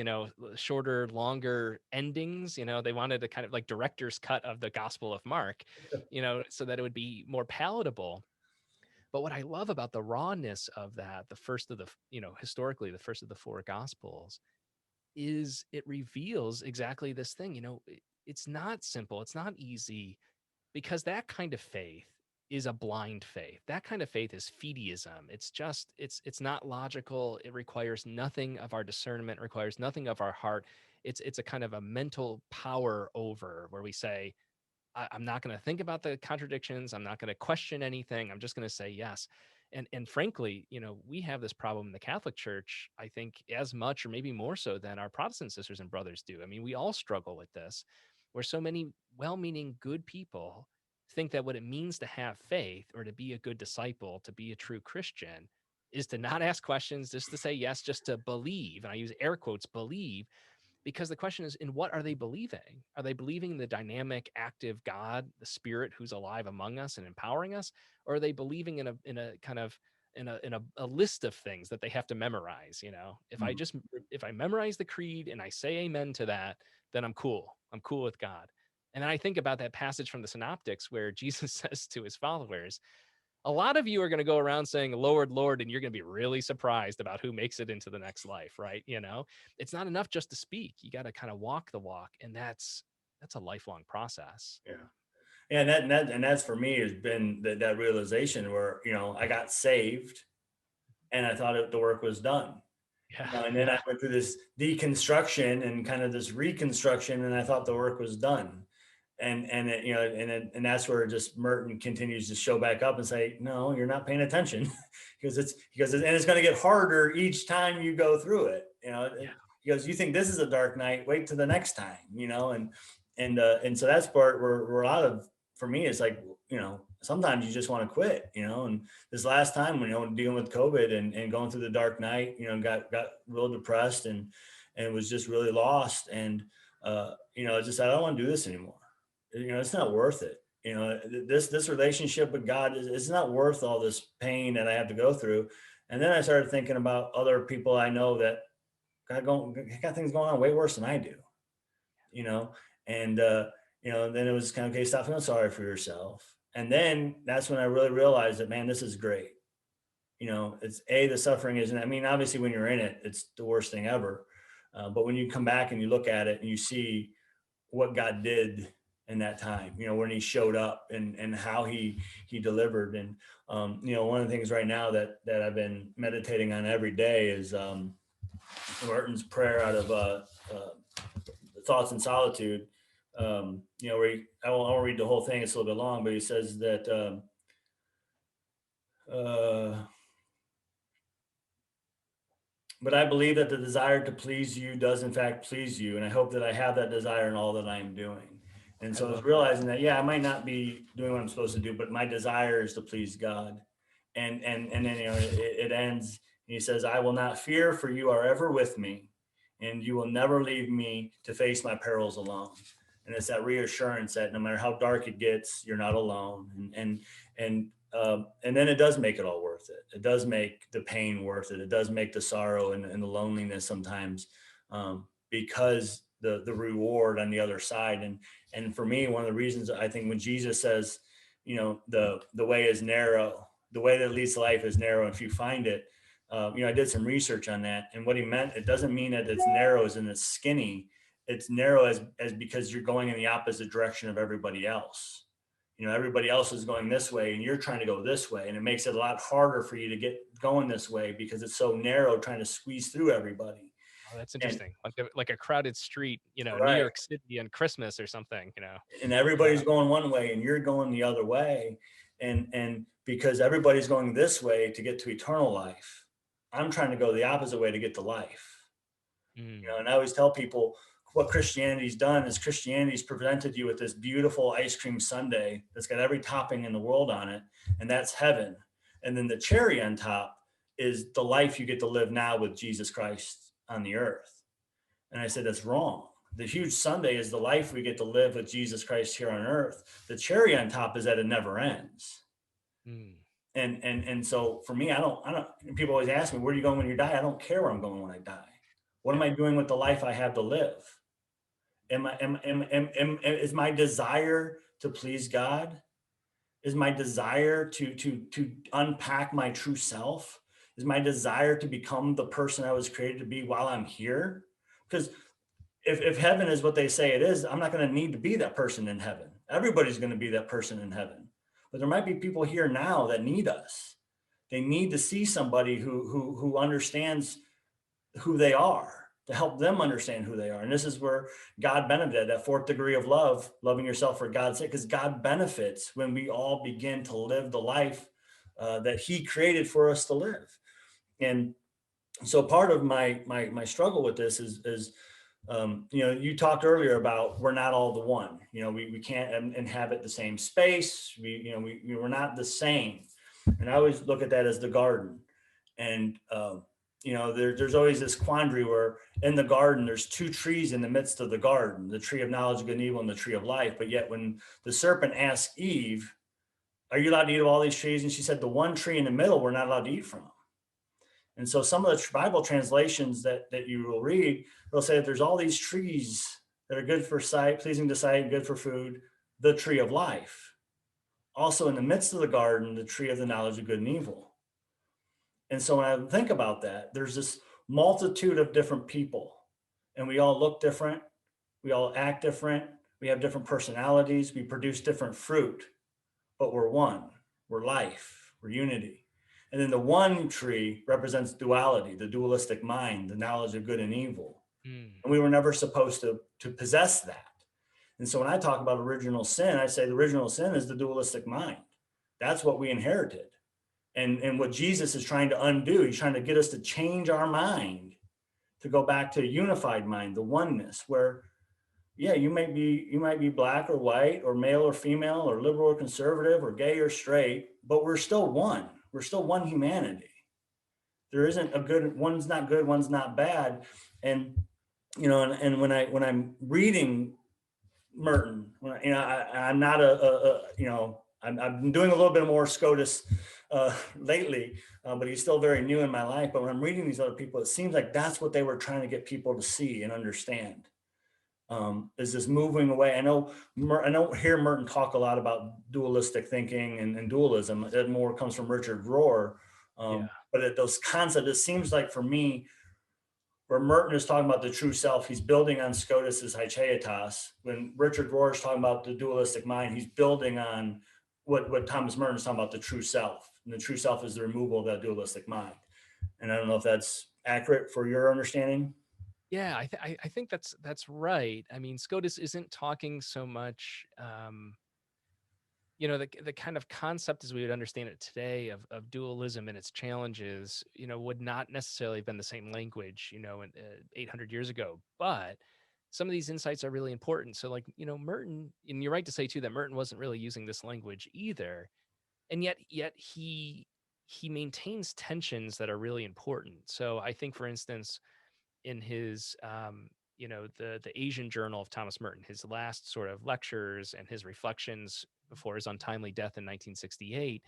B: shorter, longer endings. They wanted a kind of like director's cut of the Gospel of Mark, so that it would be more palatable. But what I love about the rawness of that, the first of the, historically, the first of the 4 Gospels, is it reveals exactly this thing. It's not simple. It's not easy, because that kind of faith is a blind faith. That kind of faith is fideism. It's just, it's not logical. It requires nothing of our discernment, requires nothing of our heart. It's a kind of a mental power over, where we say, I'm not going to think about the contradictions. I'm not going to question anything. I'm just going to say yes. And frankly, we have this problem in the Catholic Church, I think, as much or maybe more so than our Protestant sisters and brothers do. I mean, we all struggle with this, where so many well-meaning good people think that what it means to have faith, or to be a good disciple, to be a true Christian, is to not ask questions, just to say yes, just to believe. And I use air quotes, believe, because the question is, in what are they believing? Are they believing in the dynamic, active God, the Spirit who's alive among us and empowering us? Or are they believing in a kind of a list of things that they have to memorize. If I memorize the creed and I say amen to that, then I'm cool. I'm cool with God. And then I think about that passage from the Synoptics where Jesus says to his followers, a lot of you are going to go around saying, Lord, Lord, and you're going to be really surprised about who makes it into the next life, right? It's not enough just to speak. You got to kind of walk the walk. And that's a lifelong process.
A: Yeah. And that's for me has been that realization where, I got saved and I thought the work was done.
B: Yeah.
A: And then I went through this deconstruction and kind of this reconstruction, and I thought the work was done. And that's where just Merton continues to show back up and say, no, you're not paying attention, because it's going to get harder each time you go through it. Because you think this is a dark night, wait till the next time. And so that's part where a lot of, for me, it's like, sometimes you just want to quit, and this last time when, dealing with COVID and going through the dark night, got real depressed and was just really lost. And, just said, I don't want to do this anymore. It's not worth it. This relationship with God it's not worth all this pain that I have to go through. And then I started thinking about other people I know that got things going on way worse than I do, and, then it was kind of, okay, stop feeling sorry for yourself. And then that's when I really realized that, man, this is great. It's the suffering isn't, obviously when you're in it, it's the worst thing ever. But when you come back and you look at it and you see what God did in that time, when he showed up and how he delivered. And, one of the things right now that I've been meditating on every day is Merton's prayer out of Thoughts in Solitude. Where I won't read the whole thing, it's a little bit long, but he says that but I believe that the desire to please you does in fact please you, and I hope that I have that desire in all that I am doing. And so I was realizing that, I might not be doing what I'm supposed to do, but my desire is to please God. And then it ends. He says, I will not fear, for you are ever with me, and you will never leave me to face my perils alone. And it's that reassurance that no matter how dark it gets, you're not alone. And then it does make it all worth it. It does make the pain worth it. It does make the sorrow and the loneliness sometimes, because the reward on the other side. And for me, one of the reasons I think when Jesus says, the way is narrow, the way that leads to life is narrow, if you find it, I did some research on that, and what he meant, it doesn't mean that it's narrow as in it's skinny. It's narrow as because you're going in the opposite direction of everybody else. Everybody else is going this way and you're trying to go this way. And it makes it a lot harder for you to get going this way because it's so narrow, trying to squeeze through everybody.
B: Oh, that's interesting. Like a crowded street,
A: right.
B: New York City on Christmas or something,
A: And everybody's going one way and you're going the other way. And because everybody's going this way to get to eternal life, I'm trying to go the opposite way to get to life. And I always tell people, what Christianity's done is Christianity's presented you with this beautiful ice cream sundae that's got every topping in the world on it, and that's heaven. And then the cherry on top is the life you get to live now with Jesus Christ on the earth. And I said, that's wrong. The huge sundae is the life we get to live with Jesus Christ here on earth. The cherry on top is that it never ends. And so for me, I don't, people always ask me, where do you go when you die? I don't care where I'm going when I die. What am I doing with the life I have to live? Is my desire to please God? Is my desire to unpack my true self? Is my desire to become the person I was created to be while I'm here? Because if heaven is what they say it is, I'm not going to need to be that person in heaven. Everybody's going to be that person in heaven. But there might be people here now that need us. They need to see somebody who understands who they are, to help them understand who they are. And this is where God benefited, that fourth degree of love, loving yourself for God's sake, because God benefits when we all begin to live the life that he created for us to live. And so part of my struggle with this is you talked earlier about we're not all the one. We can't inhabit the same space. We're not the same. And I always look at that as the garden. And there's always this quandary where in the garden, there's two trees in the midst of the garden, the tree of knowledge of good and evil and the tree of life. But yet when the serpent asked Eve, are you allowed to eat of all these trees? And she said, the one tree in the middle, we're not allowed to eat from. And so some of the Bible translations that you will read, they'll say that there's all these trees that are good for sight, pleasing to sight, good for food, the tree of life. Also in the midst of the garden, the tree of the knowledge of good and evil. And so when I think about that, there's this multitude of different people, and we all look different, we all act different, we have different personalities, we produce different fruit, but we're one, we're life, we're unity. And then the one tree represents duality, the dualistic mind, the knowledge of good and evil.
B: Mm.
A: And we were never supposed to possess that. And so when I talk about original sin, I say the original sin is the dualistic mind. That's what we inherited. And what Jesus is trying to undo, he's trying to get us to change our mind to go back to a unified mind, the oneness, where yeah, you might be black or white or male or female or liberal or conservative or gay or straight, but we're still one. We're still one humanity. There isn't a good one's not good, one's not bad. And and when I'm reading Merton, I'm not I've been doing a little bit more Scotus lately, but he's still very new in my life. But when I'm reading these other people, it seems like that's what they were trying to get people to see and understand. Is this moving away? I don't hear Merton talk a lot about dualistic thinking and dualism. It more comes from Richard Rohr.
B: Yeah.
A: But those concepts, it seems like for me, where Merton is talking about the true self, he's building on Scotus's Haechetas. When Richard Rohr is talking about the dualistic mind, he's building on what Thomas Merton is talking about, the true self. And the true self is the removal of that dualistic mind. And I don't know if that's accurate for your understanding.
B: Yeah, I think that's right. I mean, Scotus isn't talking so much, the kind of concept as we would understand it today of dualism and its challenges, would not necessarily have been the same language, 800 years ago. But some of these insights are really important. So, like, Merton, and you're right to say too that Merton wasn't really using this language either, and yet he maintains tensions that are really important. So, I think, for instance, in his the Asian Journal of Thomas Merton, his last sort of lectures and his reflections before his untimely death in 1968,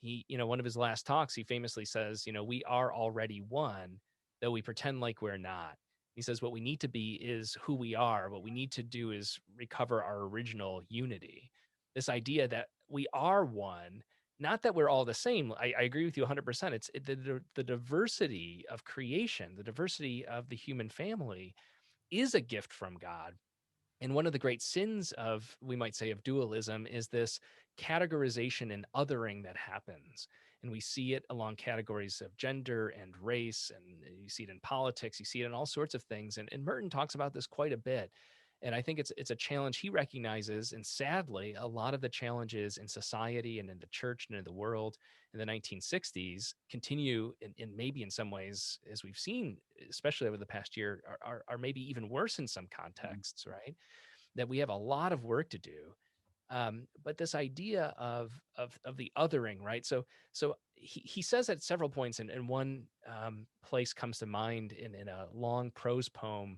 B: he one of his last talks, he famously says, we are already one, though we pretend like we're not. He says what we need to be is who we are. What we need to do is recover our original unity. This idea that we are one, not that we're all the same. I agree with you 100%. The diversity of creation, the diversity of the human family is a gift from God. And one of the great sins of, we might say, of dualism is this categorization and othering that happens. And we see it along categories of gender and race, and you see it in politics, you see it in all sorts of things. And Merton talks about this quite a bit. And I think it's a challenge he recognizes. And sadly, a lot of the challenges in society and in the church and in the world in the 1960s continue, in maybe in some ways, as we've seen, especially over the past year, are maybe even worse in some contexts, right? That we have a lot of work to do. But this idea of the othering, right? So he says at several points, and one place comes to mind in a long prose poem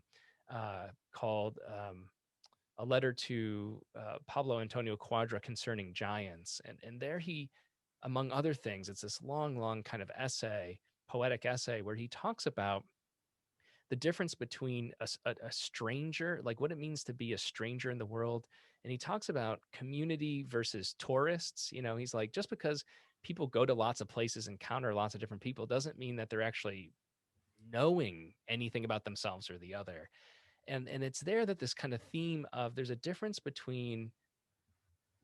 B: called "A Letter to Pablo Antonio Quadra Concerning Giants," and there he, among other things, it's this long kind of essay, poetic essay, where he talks about the difference between a stranger, like what it means to be a stranger in the world. And he talks about community versus tourists. He's like, just because people go to lots of places, encounter lots of different people, doesn't mean that they're actually knowing anything about themselves or the other. And it's there that this kind of theme of there's a difference between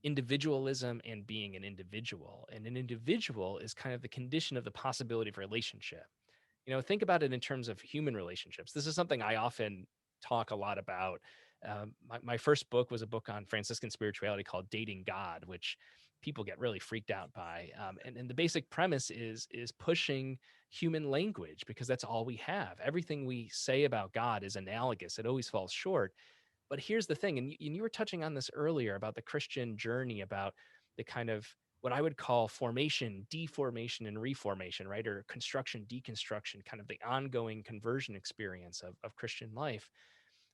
B: individualism and being an individual. And an individual is kind of the condition of the possibility of relationship. Think about it in terms of human relationships. This is something I often talk a lot about. My first book was a book on Franciscan spirituality called Dating God, which people get really freaked out by. And the basic premise is pushing human language, because that's all we have. Everything we say about God is analogous. It always falls short. But here's the thing, and you were touching on this earlier about the Christian journey, about the kind of what I would call formation, deformation, and reformation, right? Or construction, deconstruction, kind of the ongoing conversion experience of Christian life,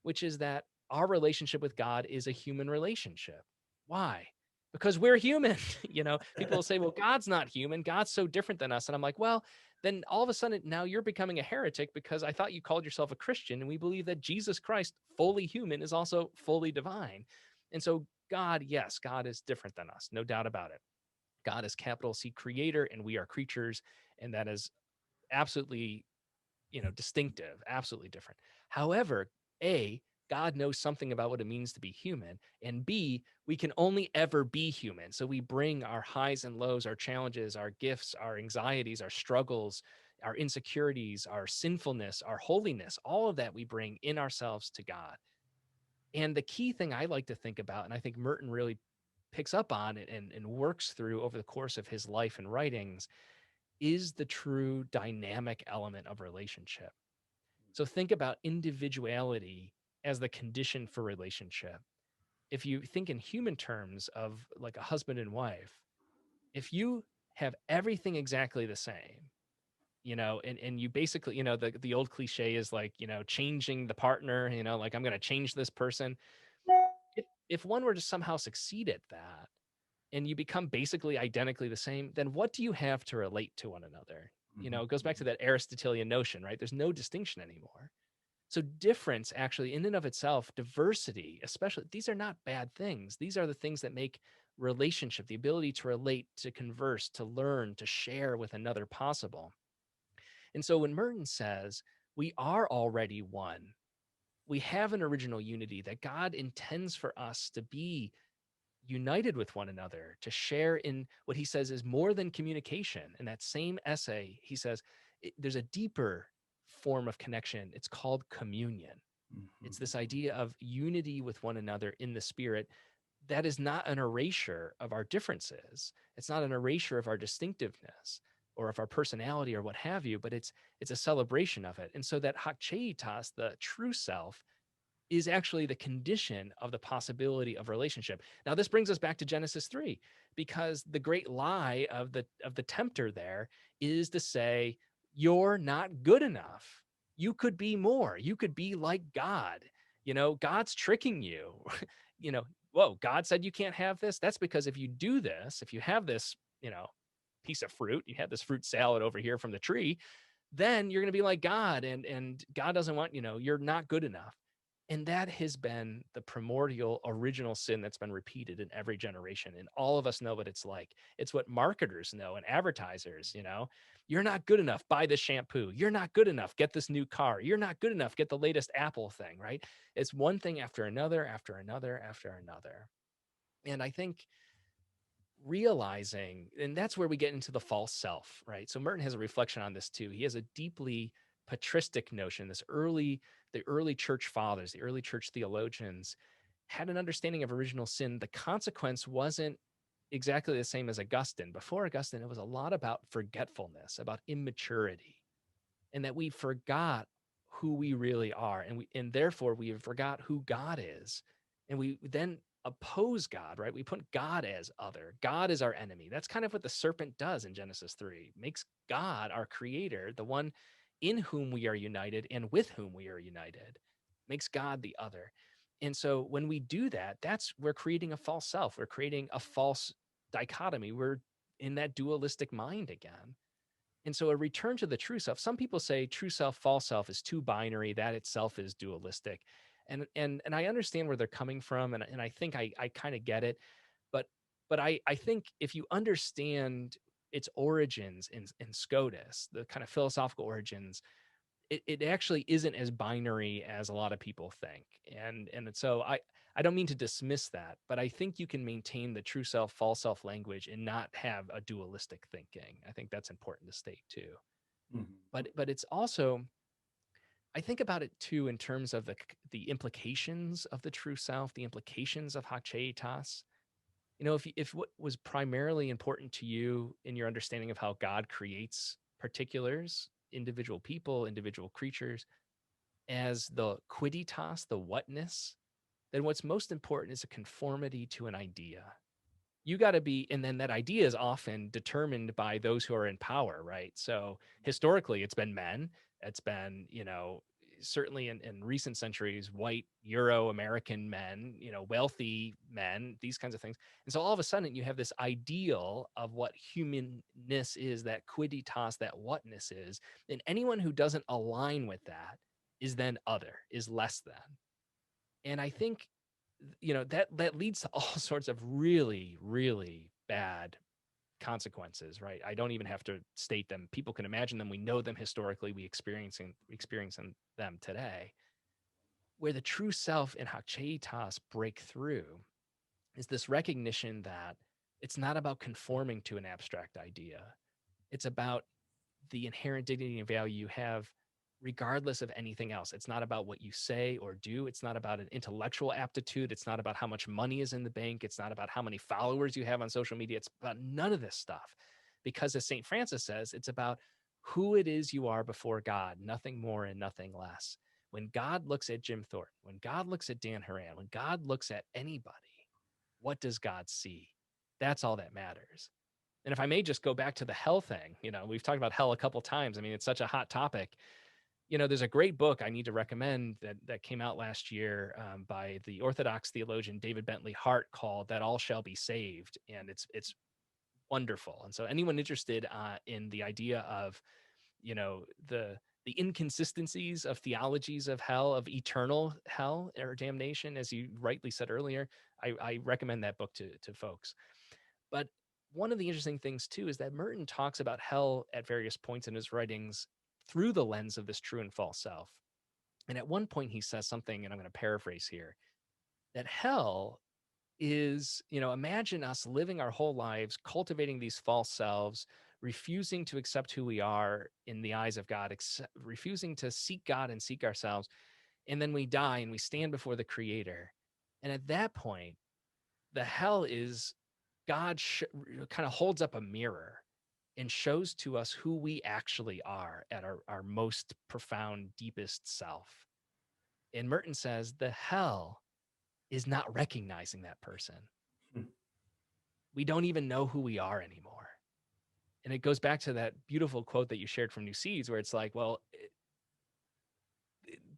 B: which is that our relationship with God is a human relationship. Why? because we're human. People will say, well, God's not human. God's so different than us. And I'm like, well, then all of a sudden now you're becoming a heretic because I thought you called yourself a Christian and we believe that Jesus Christ, fully human, is also fully divine. And so God, yes, God is different than us, no doubt about it. God is capital C creator and we are creatures. And that is absolutely, distinctive, absolutely different. However, A, God knows something about what it means to be human. And B, we can only ever be human. So we bring our highs and lows, our challenges, our gifts, our anxieties, our struggles, our insecurities, our sinfulness, our holiness, all of that we bring in ourselves to God. And the key thing I like to think about, and I think Merton really picks up on it and works through over the course of his life and writings, is the true dynamic element of relationship. So think about individuality as the condition for relationship. If you think in human terms of like a husband and wife, if you have everything exactly the same, and you basically, the old cliche is like, changing the partner, like I'm going to change this person. If one were to somehow succeed at that and you become basically identically the same, then what do you have to relate to one another? It goes back to that Aristotelian notion, right? There's no distinction anymore. So difference actually in and of itself, diversity, especially, these are not bad things. These are the things that make relationship, the ability to relate, to converse, to learn, to share with another possible. And so when Merton says we are already one, we have an original unity that God intends for us to be united with one another, to share in what he says is more than communication. In that same essay, he says there's a deeper form of connection. It's called communion. It's this idea of unity with one another in the spirit. That is not an erasure of our differences. It's not an erasure of our distinctiveness or of our personality or what have you, but it's a celebration of it. And so that hakcheitas, the true self, is actually the condition of the possibility of relationship. Now, this brings us back to Genesis 3, because the great lie of the tempter there is to say, you're not good enough. You could be more. You could be like God. God's tricking you. Whoa, God said you can't have this. That's because if you do this, if you have this, piece of fruit, you have this fruit salad over here from the tree, then you're going to be like God. And God doesn't want, you're not good enough. And that has been the primordial original sin that's been repeated in every generation. And all of us know what it's like. It's what marketers know and advertisers, you're not good enough, buy this shampoo. You're not good enough, get this new car. You're not good enough, get the latest Apple thing, right? It's one thing after another, after another, after another. And I think realizing, and that's where we get into the false self, right? So Merton has a reflection on this too. He has a deeply patristic notion. The early church fathers, the early church theologians had an understanding of original sin. The consequence wasn't exactly the same as Augustine. Before Augustine, it was a lot about forgetfulness, about immaturity, and that we forgot who we really are, and therefore we forgot who God is, and we then oppose God, right? We put God as other. God is our enemy. That's kind of what the serpent does in Genesis 3. Makes God our creator, the one in whom we are united and with whom we are united. Makes God the other. And so when we do that, we're creating a false self. We're creating a false dichotomy. We're in that dualistic mind again. And so a return to the true self, some people say true self, false self is too binary. That itself is dualistic. And I understand where they're coming from. And I think I kind of get it. But I think if you understand its origins in Scotus, the kind of philosophical origins, it actually isn't as binary as a lot of people think. And so I don't mean to dismiss that, but I think you can maintain the true self, false self language and not have a dualistic thinking. I think that's important to state too. But it's also, I think about it too in terms of the implications of the true self, the implications of hakcheitas. If what was primarily important to you in your understanding of how God creates particulars, individual people, individual creatures, as the quidditas, the whatness, then what's most important is a conformity to an idea. You got to be, and then that idea is often determined by those who are in power, right? So historically, it's been men, it's been, certainly in recent centuries, white Euro-American men, wealthy men, these kinds of things. And so all of a sudden you have this ideal of what humanness is, that quidditas, that whatness is. And anyone who doesn't align with that is then other, is less than. And I think, that leads to all sorts of really, really bad consequences, right? I don't even have to state them. People can imagine them. We know them historically. We experiencing them today. Where the true self and Hakcheitas break through is this recognition that it's not about conforming to an abstract idea. It's about the inherent dignity and value you have regardless of anything else. It's not about what you say or do. It's not about an intellectual aptitude. It's not about how much money is in the bank. It's not about how many followers you have on social media. It's about none of this stuff. Because as St. Francis says, it's about who it is you are before God, nothing more and nothing less. When God looks at Jim Thornton, when God looks at Dan Horan, when God looks at anybody, what does God see? That's all that matters. And if I may just go back to the hell thing, we've talked about hell a couple times. I mean, it's such a hot topic. There's a great book I need to recommend that came out last year by the Orthodox theologian David Bentley Hart called "That All Shall Be Saved," and it's wonderful. And so, anyone interested in the idea of the inconsistencies of theologies of hell, of eternal hell or damnation, as you rightly said earlier, I recommend that book to folks. But one of the interesting things too is that Merton talks about hell at various points in his writings through the lens of this true and false self. And at one point he says something, and I'm going to paraphrase here, that hell is, imagine us living our whole lives, cultivating these false selves, refusing to accept who we are in the eyes of God, refusing to seek God and seek ourselves. And then we die and we stand before the Creator. And at that point, the hell is God kind of holds up a mirror and shows to us who we actually are at our most profound, deepest self. And Merton says the hell is not recognizing that person. We don't even know who we are anymore. And it goes back to that beautiful quote that you shared from New Seeds, where it's like, well,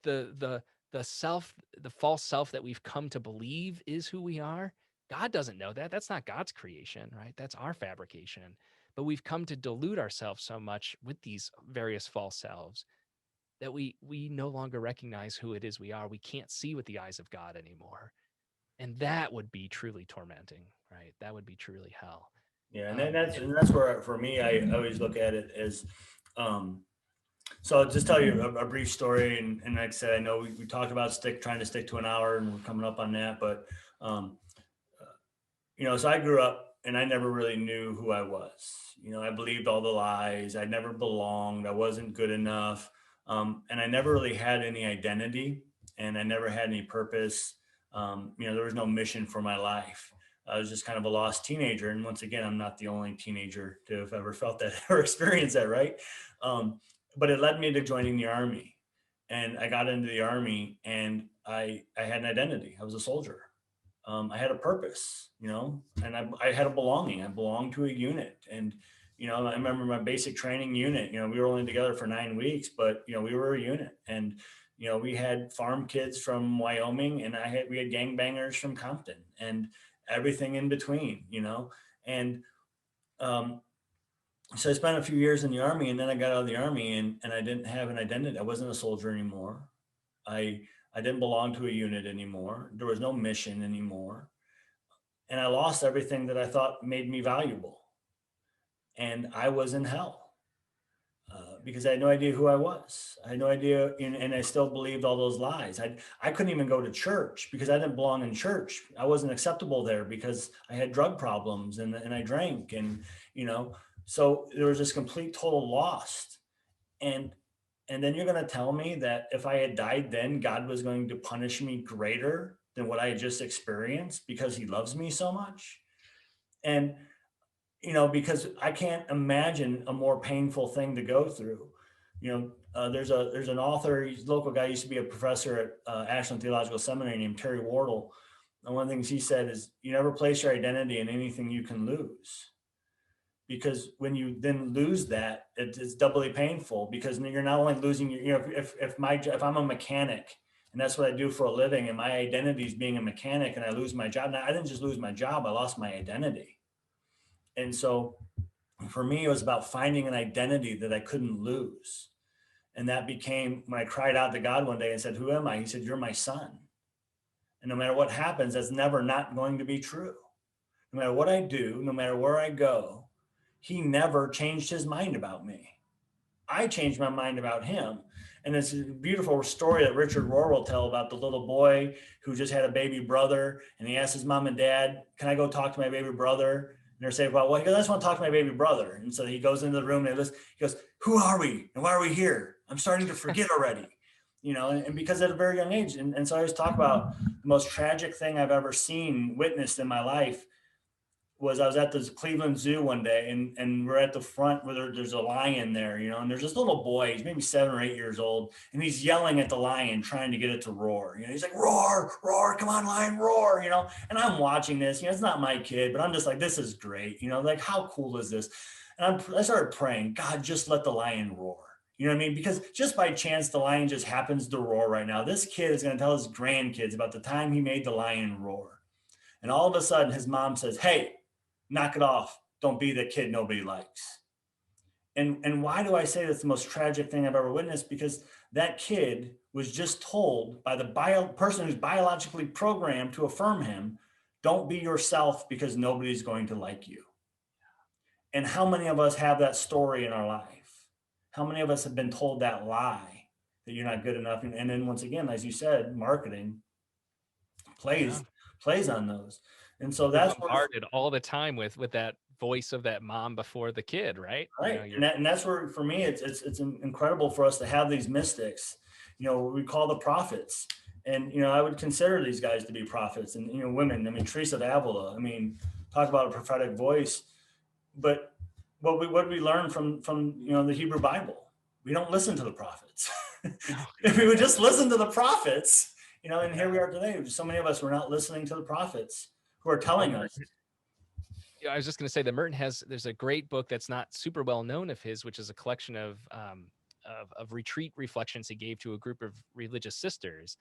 B: the self, the false self that we've come to believe is who we are. God doesn't know that. That's not God's creation, right? That's our fabrication. But we've come to delude ourselves so much with these various false selves that we no longer recognize who it is we are. We can't see with the eyes of God anymore. And that would be truly tormenting, right? That would be truly hell.
A: Yeah, and that's where for me I always look at it as so I'll just tell you a brief story, and like I said, I know we talked about trying to stick to an hour, and we're coming up on that, but so I grew up and I never really knew who I was. I believed all the lies. I never belonged. I wasn't good enough, and I never really had any identity, and I never had any purpose. There was no mission for my life. I was just kind of a lost teenager, and once again, I'm not the only teenager to have ever felt that or experienced that, right? But it led me to joining the Army, and I got into the Army, and I had an identity. I was a soldier. I had a purpose, and I had a belonging. I belonged to a unit. And, I remember my basic training unit, we were only together for 9 weeks, but, we were a unit. And, we had farm kids from Wyoming, and we had gangbangers from Compton and everything in between, and so I spent a few years in the Army, and then I got out of the Army, and I didn't have an identity. I wasn't a soldier anymore. I didn't belong to a unit anymore. There was no mission anymore. And I lost everything that I thought made me valuable. And I was in hell because I had no idea who I was. I had no idea. And I still believed all those lies. I couldn't even go to church because I didn't belong in church. I wasn't acceptable there because I had drug problems and I drank. And, so there was this complete total loss. And then you're going to tell me that if I had died then, God was going to punish me greater than what I had just experienced because he loves me so much. And, because I can't imagine a more painful thing to go through. There's an author, he's a local guy, used to be a professor at Ashland Theological Seminary named Terry Wardle. And one of the things he said is, you never place your identity in anything you can lose. because when you then lose that, it's doubly painful, because you're not only losing your, if I'm a mechanic and that's what I do for a living, and my identity is being a mechanic, and I lose my job. Now, I didn't just lose my job, I lost my identity. And so for me, it was about finding an identity that I couldn't lose. And that became when I cried out to God one day and said, "Who am I?" He said, "You're my son." And no matter what happens, that's never not going to be true. No matter what I do, no matter where I go, he never changed his mind about me. I changed my mind about him. And it's a beautiful story that Richard Rohr will tell about the little boy who just had a baby brother. And he asked his mom and dad, "Can I go talk to my baby brother?" And they're saying, "Well, he goes, I just want to talk to my baby brother." And so he goes into the room and he goes, "Who are we? And why are we here? I'm starting to forget already." And because at a very young age. And so I always talk about the most tragic thing I've ever seen, witnessed in my life, was I was at this Cleveland Zoo one day, and we're at the front where there's a lion there, and there's this little boy, he's maybe 7 or 8 years old, and he's yelling at the lion, trying to get it to roar. He's like, "Roar, roar, come on, lion, roar," and I'm watching this, it's not my kid, but I'm just like, this is great, like, how cool is this? And I started praying, "God, just let the lion roar." You know what I mean? Because just by chance, the lion just happens to roar right now. This kid is going to tell his grandkids about the time he made the lion roar. And all of a sudden, his mom says, "Hey, knock it off. Don't be the kid nobody likes." And why do I say that's the most tragic thing I've ever witnessed? Because that kid was just told by the person who's biologically programmed to affirm him, "Don't be yourself because nobody's going to like you." And how many of us have that story in our life? How many of us have been told that lie, that you're not good enough? And then once again, as you said, marketing
B: Yeah.
A: plays on those. And so
B: We're
A: that's where,
B: bombarded all the time with that voice of that mom before the kid, right?
A: right.
B: You're
A: And that's where, for me, it's incredible for us to have these mystics, we call the prophets. And, I would consider these guys to be prophets, and, women. I mean, Teresa of Avila, I mean, talk about a prophetic voice. But what we learn from, the Hebrew Bible, we don't listen to the prophets.
B: no.
A: If we would just listen to the prophets, and here
B: Yeah.
A: we are today. So many of us, we're not listening to the prophets who are
B: Well,
A: telling us.
B: yeah, I was just going to say that Merton there's a great book that's not super well known of his, which is a collection of retreat reflections he gave to a group of religious sisters,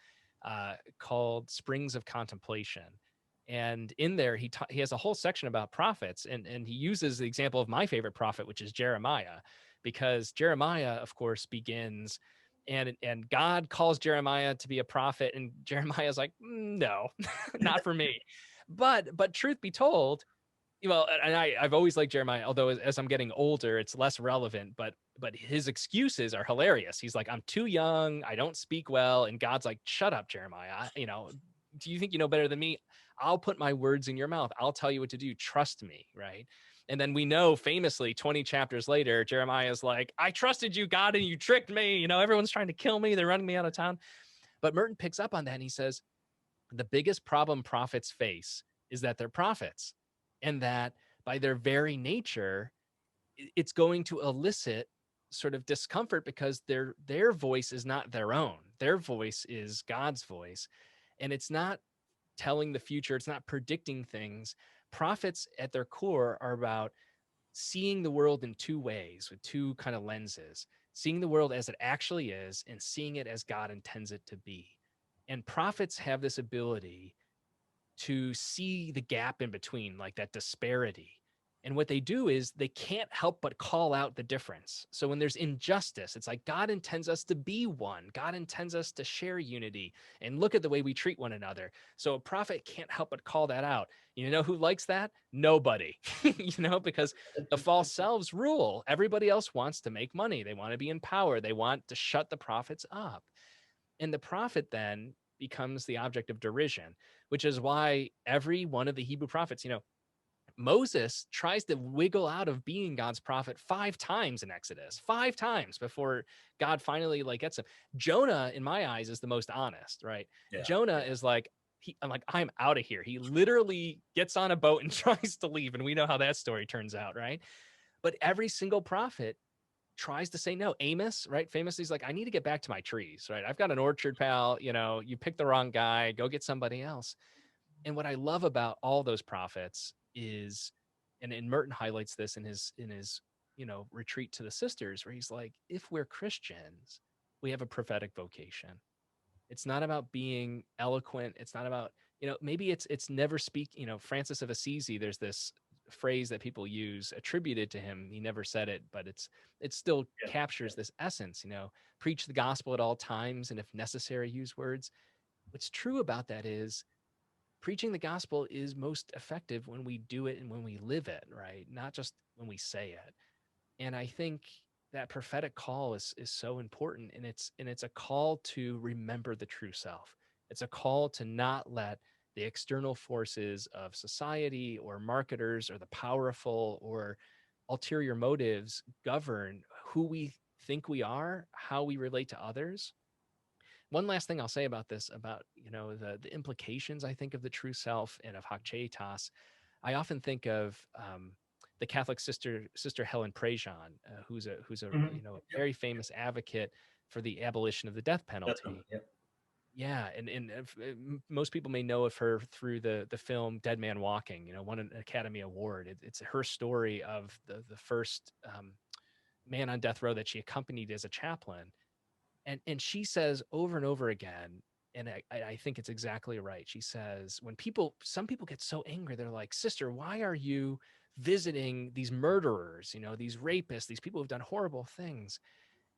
B: called Springs of Contemplation. And in there, he has a whole section about prophets, and he uses the example of my favorite prophet, which is Jeremiah, because Jeremiah, of course, begins, and God calls Jeremiah to be a prophet, and Jeremiah's like, "No, not for me." But truth be told, well, and I've always liked Jeremiah, although as I'm getting older, it's less relevant. But his excuses are hilarious. He's like, "I'm too young, I don't speak well," and God's like, "Shut up, Jeremiah. Do you think you know better than me? I'll put my words in your mouth. I'll tell you what to do. Trust me." Right. And then we know famously 20 chapters later, Jeremiah's like, "I trusted you, God, and you tricked me. Everyone's trying to kill me. They're running me out of town." But Merton picks up on that and he says, the biggest problem prophets face is that they're prophets, and that by their very nature, it's going to elicit sort of discomfort because their voice is not their own. Their voice is God's voice, and it's not telling the future. It's not predicting things. Prophets at their core are about seeing the world in two ways, with two kind of lenses, seeing the world as it actually is and seeing it as God intends it to be. And prophets have this ability to see the gap in between, like that disparity. And what they do is they can't help but call out the difference. So when there's injustice, it's like God intends us to be one. God intends us to share unity, and look at the way we treat one another. So a prophet can't help but call that out. You know who likes that? Nobody, because the false selves rule. Everybody else wants to make money. They want to be in power. They want to shut the prophets up. And the prophet then becomes the object of derision, which is why every one of the Hebrew prophets, Moses tries to wiggle out of being God's prophet 5 times in Exodus, 5 times before God finally gets him. Jonah, in my eyes, is the most honest, right?
A: Yeah.
B: Jonah is like, I'm out of here. He literally gets on a boat and tries to leave. And we know how that story turns out, right? But every single prophet tries to say no. Amos, right? Famously, he's like, "I need to get back to my trees, right? I've got an orchard, pal. You picked the wrong guy. Go get somebody else." And what I love about all those prophets is And Merton highlights this in his retreat to the sisters, where he's like, if we're Christians, we have a prophetic vocation. It's not about being eloquent. It's not about, maybe it's never speak, Francis of Assisi, there's this phrase that people use attributed to him. He never said it, but it still
A: Yeah.
B: captures this essence, preach the gospel at all times, and if necessary, use words. What's true about that is preaching the gospel is most effective when we do it and when we live it, right? Not just when we say it. And I think that prophetic call is so important, and it's a call to remember the true self. It's a call to not let the external forces of society or marketers or the powerful or ulterior motives govern who we think we are, how we relate to others. One last thing I'll say about this, about the implications, I think, of the true self and of Hakchetas. I often think of the Catholic sister Helen Prejean, who's a
A: Mhm.
B: a
A: Yep.
B: very famous advocate for the abolition of the death
A: Definitely.
B: penalty.
A: Yep.
B: Yeah, and most people may know of her through the film Dead Man Walking. Won an Academy Award. It's her story of the first man on death row that she accompanied as a chaplain, and she says over and over again, and I think it's exactly right. She says, when some people get so angry, they're like, sister, why are you visiting these murderers, these rapists, these people who've done horrible things?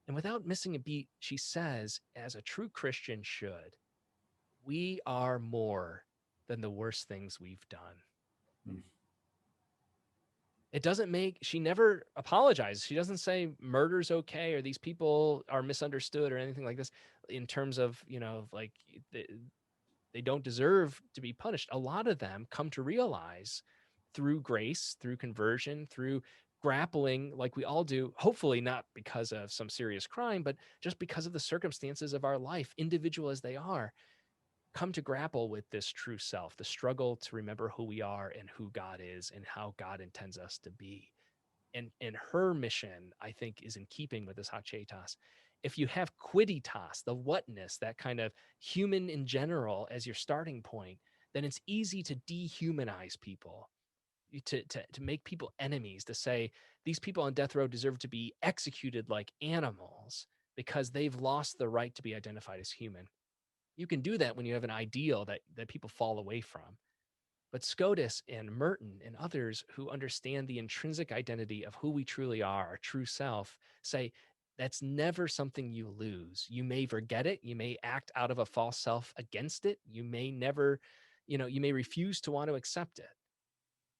B: And without missing a beat, she says, as a true Christian should, we are more than the worst things we've done.
A: Mm.
B: It doesn't make, she never apologizes. She doesn't say murder's okay or these people are misunderstood or anything like this, in terms of, like they don't deserve to be punished. A lot of them come to realize through grace, through conversion, through grappling, like we all do, hopefully not because of some serious crime, but just because of the circumstances of our life, individual as they are, come to grapple with this true self, the struggle to remember who we are and who God is and how God intends us to be. And her mission, I think, is in keeping with this Hachetas. If you have quidditas, the whatness, that kind of human in general as your starting point, then it's easy to dehumanize people, to make people enemies, to say these people on death row deserve to be executed like animals because they've lost the right to be identified as human. You can do that when you have an ideal that people fall away from. But Scotus and Merton and others who understand the intrinsic identity of who we truly are, our true self, say that's never something you lose. You may forget it. You may act out of a false self against it. You may never, you may refuse to want to accept it.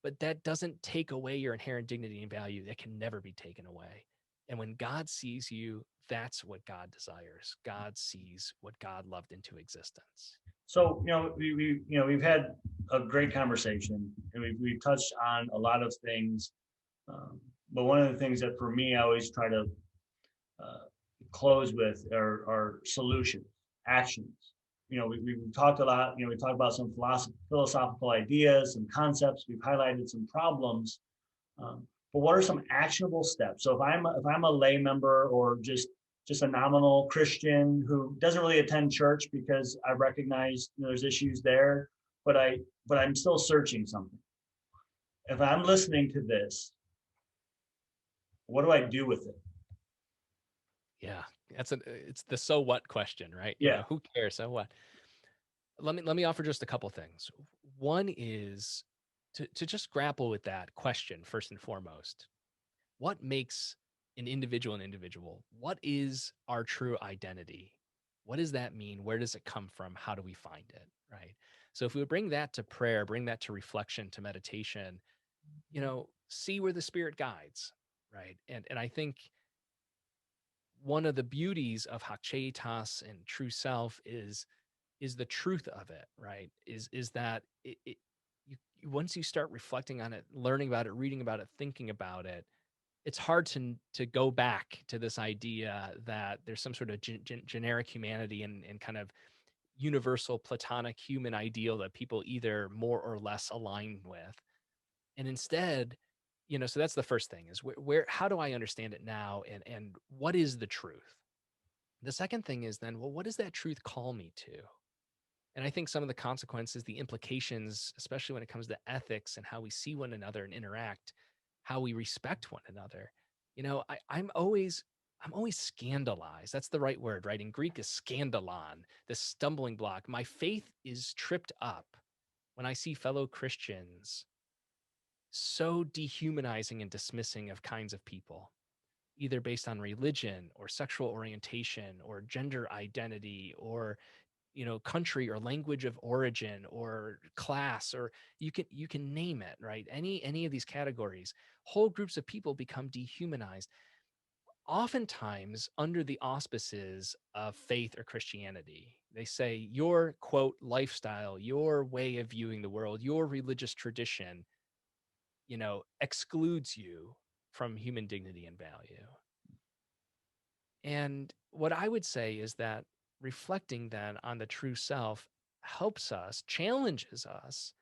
B: But that doesn't take away your inherent dignity and value. That can never be taken away. And when God sees you, that's what God desires. God sees what God loved into existence.
A: So, we've had a great conversation, and we've touched on a lot of things. But one of the things that for me, I always try to uh, close with are solutions, actions. We've talked a lot. We talked about some philosophical ideas, some concepts. We've highlighted some problems. But what are some actionable steps? So if I'm a lay member, or just a nominal Christian who doesn't really attend church because I recognize there's issues there, but I'm still searching something. If I'm listening to this, what do I do with it?
B: Yeah, it's the so what question, right?
A: Yeah.
B: Who cares? So what? Let me offer just a couple things. One is to just grapple with that question first and foremost. What makes an individual an individual? What is our true identity? What does that mean? Where does it come from? How do we find it? Right. So if we would bring that to prayer, bring that to reflection, to meditation, see where the spirit guides. Right. And I think one of the beauties of Hakchetas and true self is the truth of it, right? Is that once you start reflecting on it, learning about it, reading about it, thinking about it, it's hard to go back to this idea that there's some sort of generic humanity and kind of universal platonic human ideal that people either more or less align with. And instead, so that's the first thing, is where how do I understand it now, and what is the truth? The second thing is then, well, what does that truth call me to? And I think some of the consequences, the implications, especially when it comes to ethics and how we see one another and interact, how we respect one another. I'm always scandalized. That's the right word, right? In Greek is scandalon, the stumbling block. My faith is tripped up when I see fellow Christians so dehumanizing and dismissing of kinds of people, either based on religion or sexual orientation or gender identity or country or language of origin or class, or you can name it, right? Any of these categories, whole groups of people become dehumanized, oftentimes under the auspices of faith or Christianity. They say your quote lifestyle, your way of viewing the world, your religious tradition, excludes you from human dignity and value. And what I would say is that reflecting then on the true self helps us, challenges us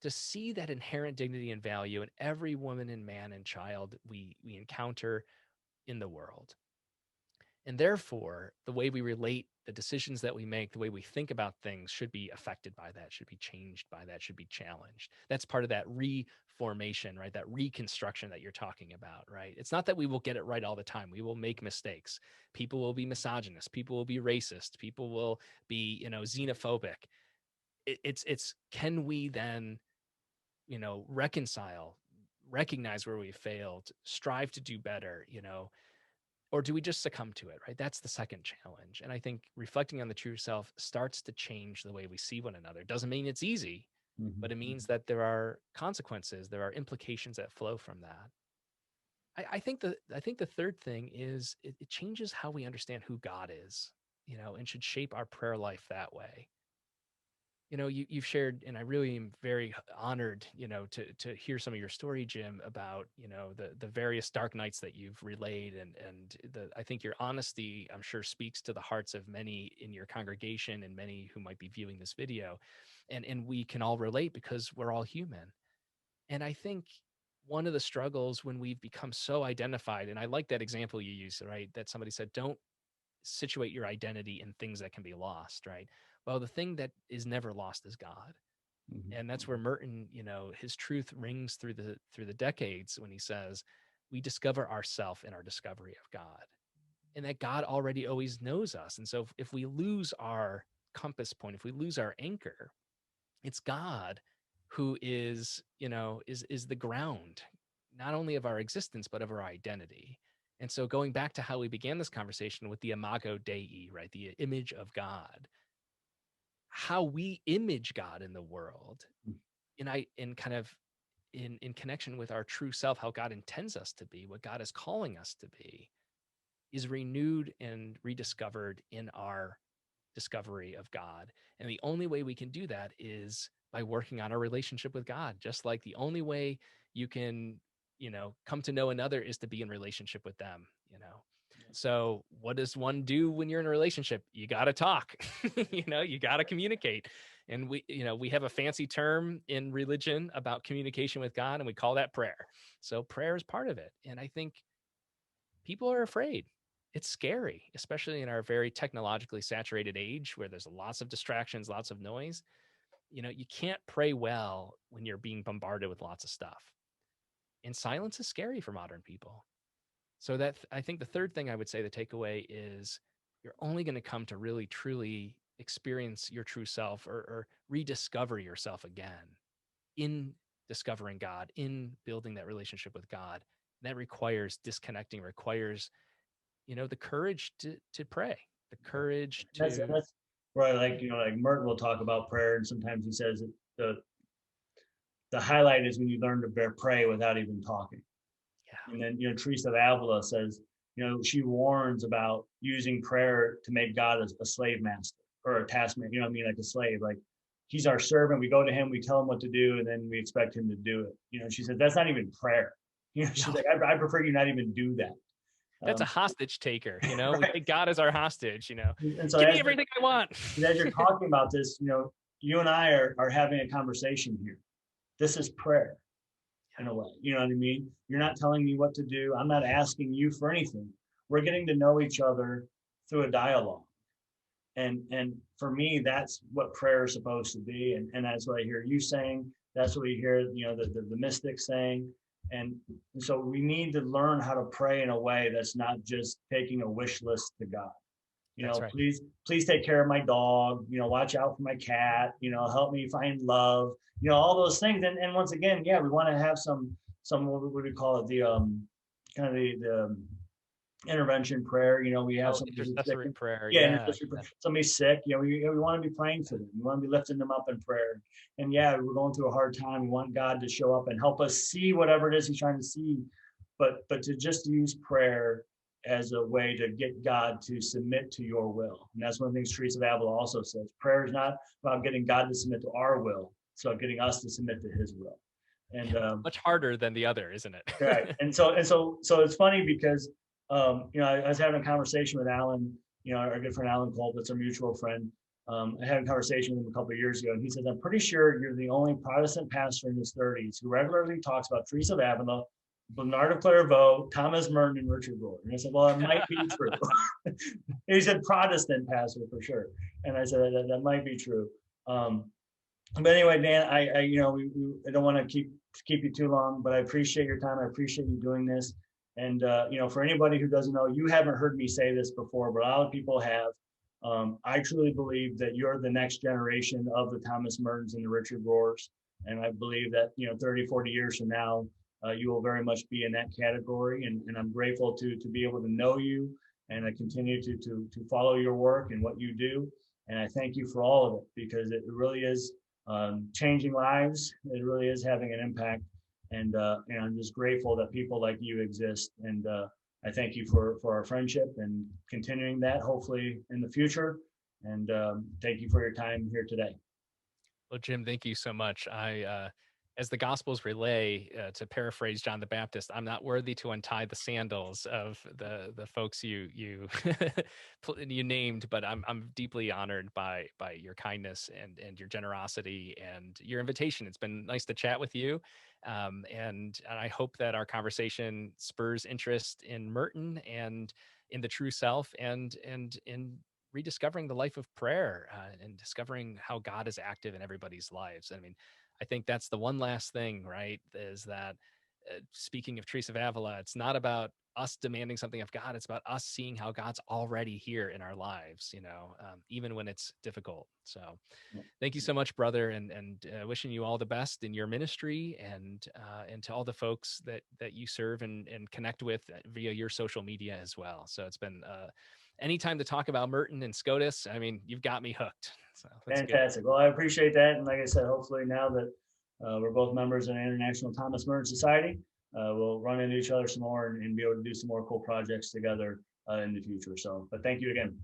B: to see that inherent dignity and value in every woman and man and child we encounter in the world. And therefore, the way we relate, the decisions that we make, the way we think about things should be affected by that, should be changed by that, should be challenged. That's part of that reformation, right? That reconstruction that you're talking about, right? It's not that we will get it right all the time. We will make mistakes. People will be misogynist. People will be racist. People will be, xenophobic. It's can we then, reconcile, recognize where we failed, strive to do better, or do we just succumb to it, right? That's the second challenge. And I think reflecting on the true self starts to change the way we see one another. Doesn't mean it's easy, but it means that there are consequences, there are implications that flow from that. I think the third thing is it changes how we understand who God is, and should shape our prayer life that way. You've shared, and I really am very honored, to hear some of your story, Jim, about, the various dark nights that you've relayed. And I think your honesty, I'm sure, speaks to the hearts of many in your congregation and many who might be viewing this video. And we can all relate because we're all human. And I think one of the struggles when we've become so identified, and I like that example you used, right? That somebody said, don't situate your identity in things that can be lost, right? Well, the thing that is never lost is God. And that's where Merton, his truth rings through the decades when he says, we discover ourself in our discovery of God, and that God already always knows us. And so if we lose our compass point, if we lose our anchor, it's God who is the ground, not only of our existence, but of our identity. And so going back to how we began this conversation with the imago Dei, right? The image of God, how we image God in the world, in kind of in connection with our true self, how God intends us to be, what God is calling us to be, is renewed and rediscovered in our discovery of God. And the only way we can do that is by working on our relationship with God. Just like the only way you can, come to know another is to be in relationship with them. So what does one do when you're in a relationship? You got to talk, you got to communicate. And we have a fancy term in religion about communication with God, and we call that prayer. So prayer is part of it. And I think people are afraid. It's scary, especially in our very technologically saturated age where there's lots of distractions, lots of noise. You can't pray well when you're being bombarded with lots of stuff. And silence is scary for modern people. So I think the third thing I would say, the takeaway is you're only going to come to really truly experience your true self, or rediscover yourself again in discovering God, in building that relationship with God. And that requires disconnecting, requires the courage to pray, the courage to.
A: That's where, like, like Merton will talk about prayer, and sometimes he says that the highlight is when you learn to pray without even talking.
B: Yeah.
A: And then, Teresa of Avila says, she warns about using prayer to make God a slave master or a taskmaster, like a slave. Like, he's our servant. We go to him, we tell him what to do, and then we expect him to do it. She said, that's not even prayer. She's like, I prefer you not even do that.
B: That's a hostage taker.
A: Right.
B: We take God as our hostage.
A: And so
B: Give me everything I want.
A: as you're talking about this, you and I are having a conversation here. This is prayer in a way. You know what I mean? You're not telling me what to do. I'm not asking you for anything. We're getting to know each other through a dialogue. And for me, that's what prayer is supposed to be. And that's what I hear you saying. That's what we hear, the mystics saying. And so we need to learn how to pray in a way that's not just taking a wish list to God.
B: That's right.
A: Please take care of my dog, watch out for my cat, help me find love, all those things. And once again, yeah, we want to have some, what would we call it? The, kind of the intervention prayer. We have some
B: Intercessory prayer.
A: yeah,
B: Yeah.
A: intercessory prayer. Somebody's sick, we want to be praying for them. We want to be lifting them up in prayer. And yeah, we're going through a hard time. We want God to show up and help us see whatever it is he's trying to see. But to just use prayer as a way to get God to submit to your will. And that's one of the things Teresa of Avila also says. Prayer is not about getting God to submit to our will. It's about getting us to submit to his will. And
B: much harder than the other, isn't it?
A: right. And so it's funny because I was having a conversation with Alan, our good friend Alan Kolb, that's our mutual friend. I had a conversation with him a couple of years ago, and he says, I'm pretty sure you're the only Protestant pastor in his 30s who regularly talks about Teresa of Avila, Bernard of Clairvaux, Thomas Merton, and Richard Rohr. And I said, well, it might be true. He said Protestant pastor for sure. And I said, that might be true. But anyway, Dan, I don't want to keep you too long, but I appreciate your time. I appreciate you doing this. And, for anybody who doesn't know, you haven't heard me say this before, but a lot of people have. I truly believe that you're the next generation of the Thomas Mertons and the Richard Rohrs. And I believe that, 30, 40 years from now, you will very much be in that category. And I'm grateful to be able to know you. And I continue to follow your work and what you do. And I thank you for all of it, because it really is changing lives. It really is having an impact. And I'm just grateful that people like you exist. And I thank you for our friendship and continuing that, hopefully in the future. And thank you for your time here today.
B: Well, Jim, thank you so much. As the Gospels relay, to paraphrase John the Baptist, I'm not worthy to untie the sandals of the folks you you named, but I'm deeply honored by your kindness and your generosity and your invitation. It's been nice to chat with you, and I hope that our conversation spurs interest in Merton and in the true self and in rediscovering the life of prayer, and discovering how God is active in everybody's lives. I mean, I think that's the one last thing, right? Is that speaking of Teresa of Avila, it's not about us demanding something of God. It's about us seeing how God's already here in our lives, even when it's difficult. So thank you so much, brother. And wishing you all the best in your ministry, and to all the folks that you serve and connect with via your social media as well. So it's been anytime to talk about Merton and Scotus, I mean, you've got me hooked. So that's
A: fantastic. Good. Well, I appreciate that. And like I said, hopefully now that we're both members of the International Thomas Merton Society, we'll run into each other some more and be able to do some more cool projects together in the future. So, but thank you again.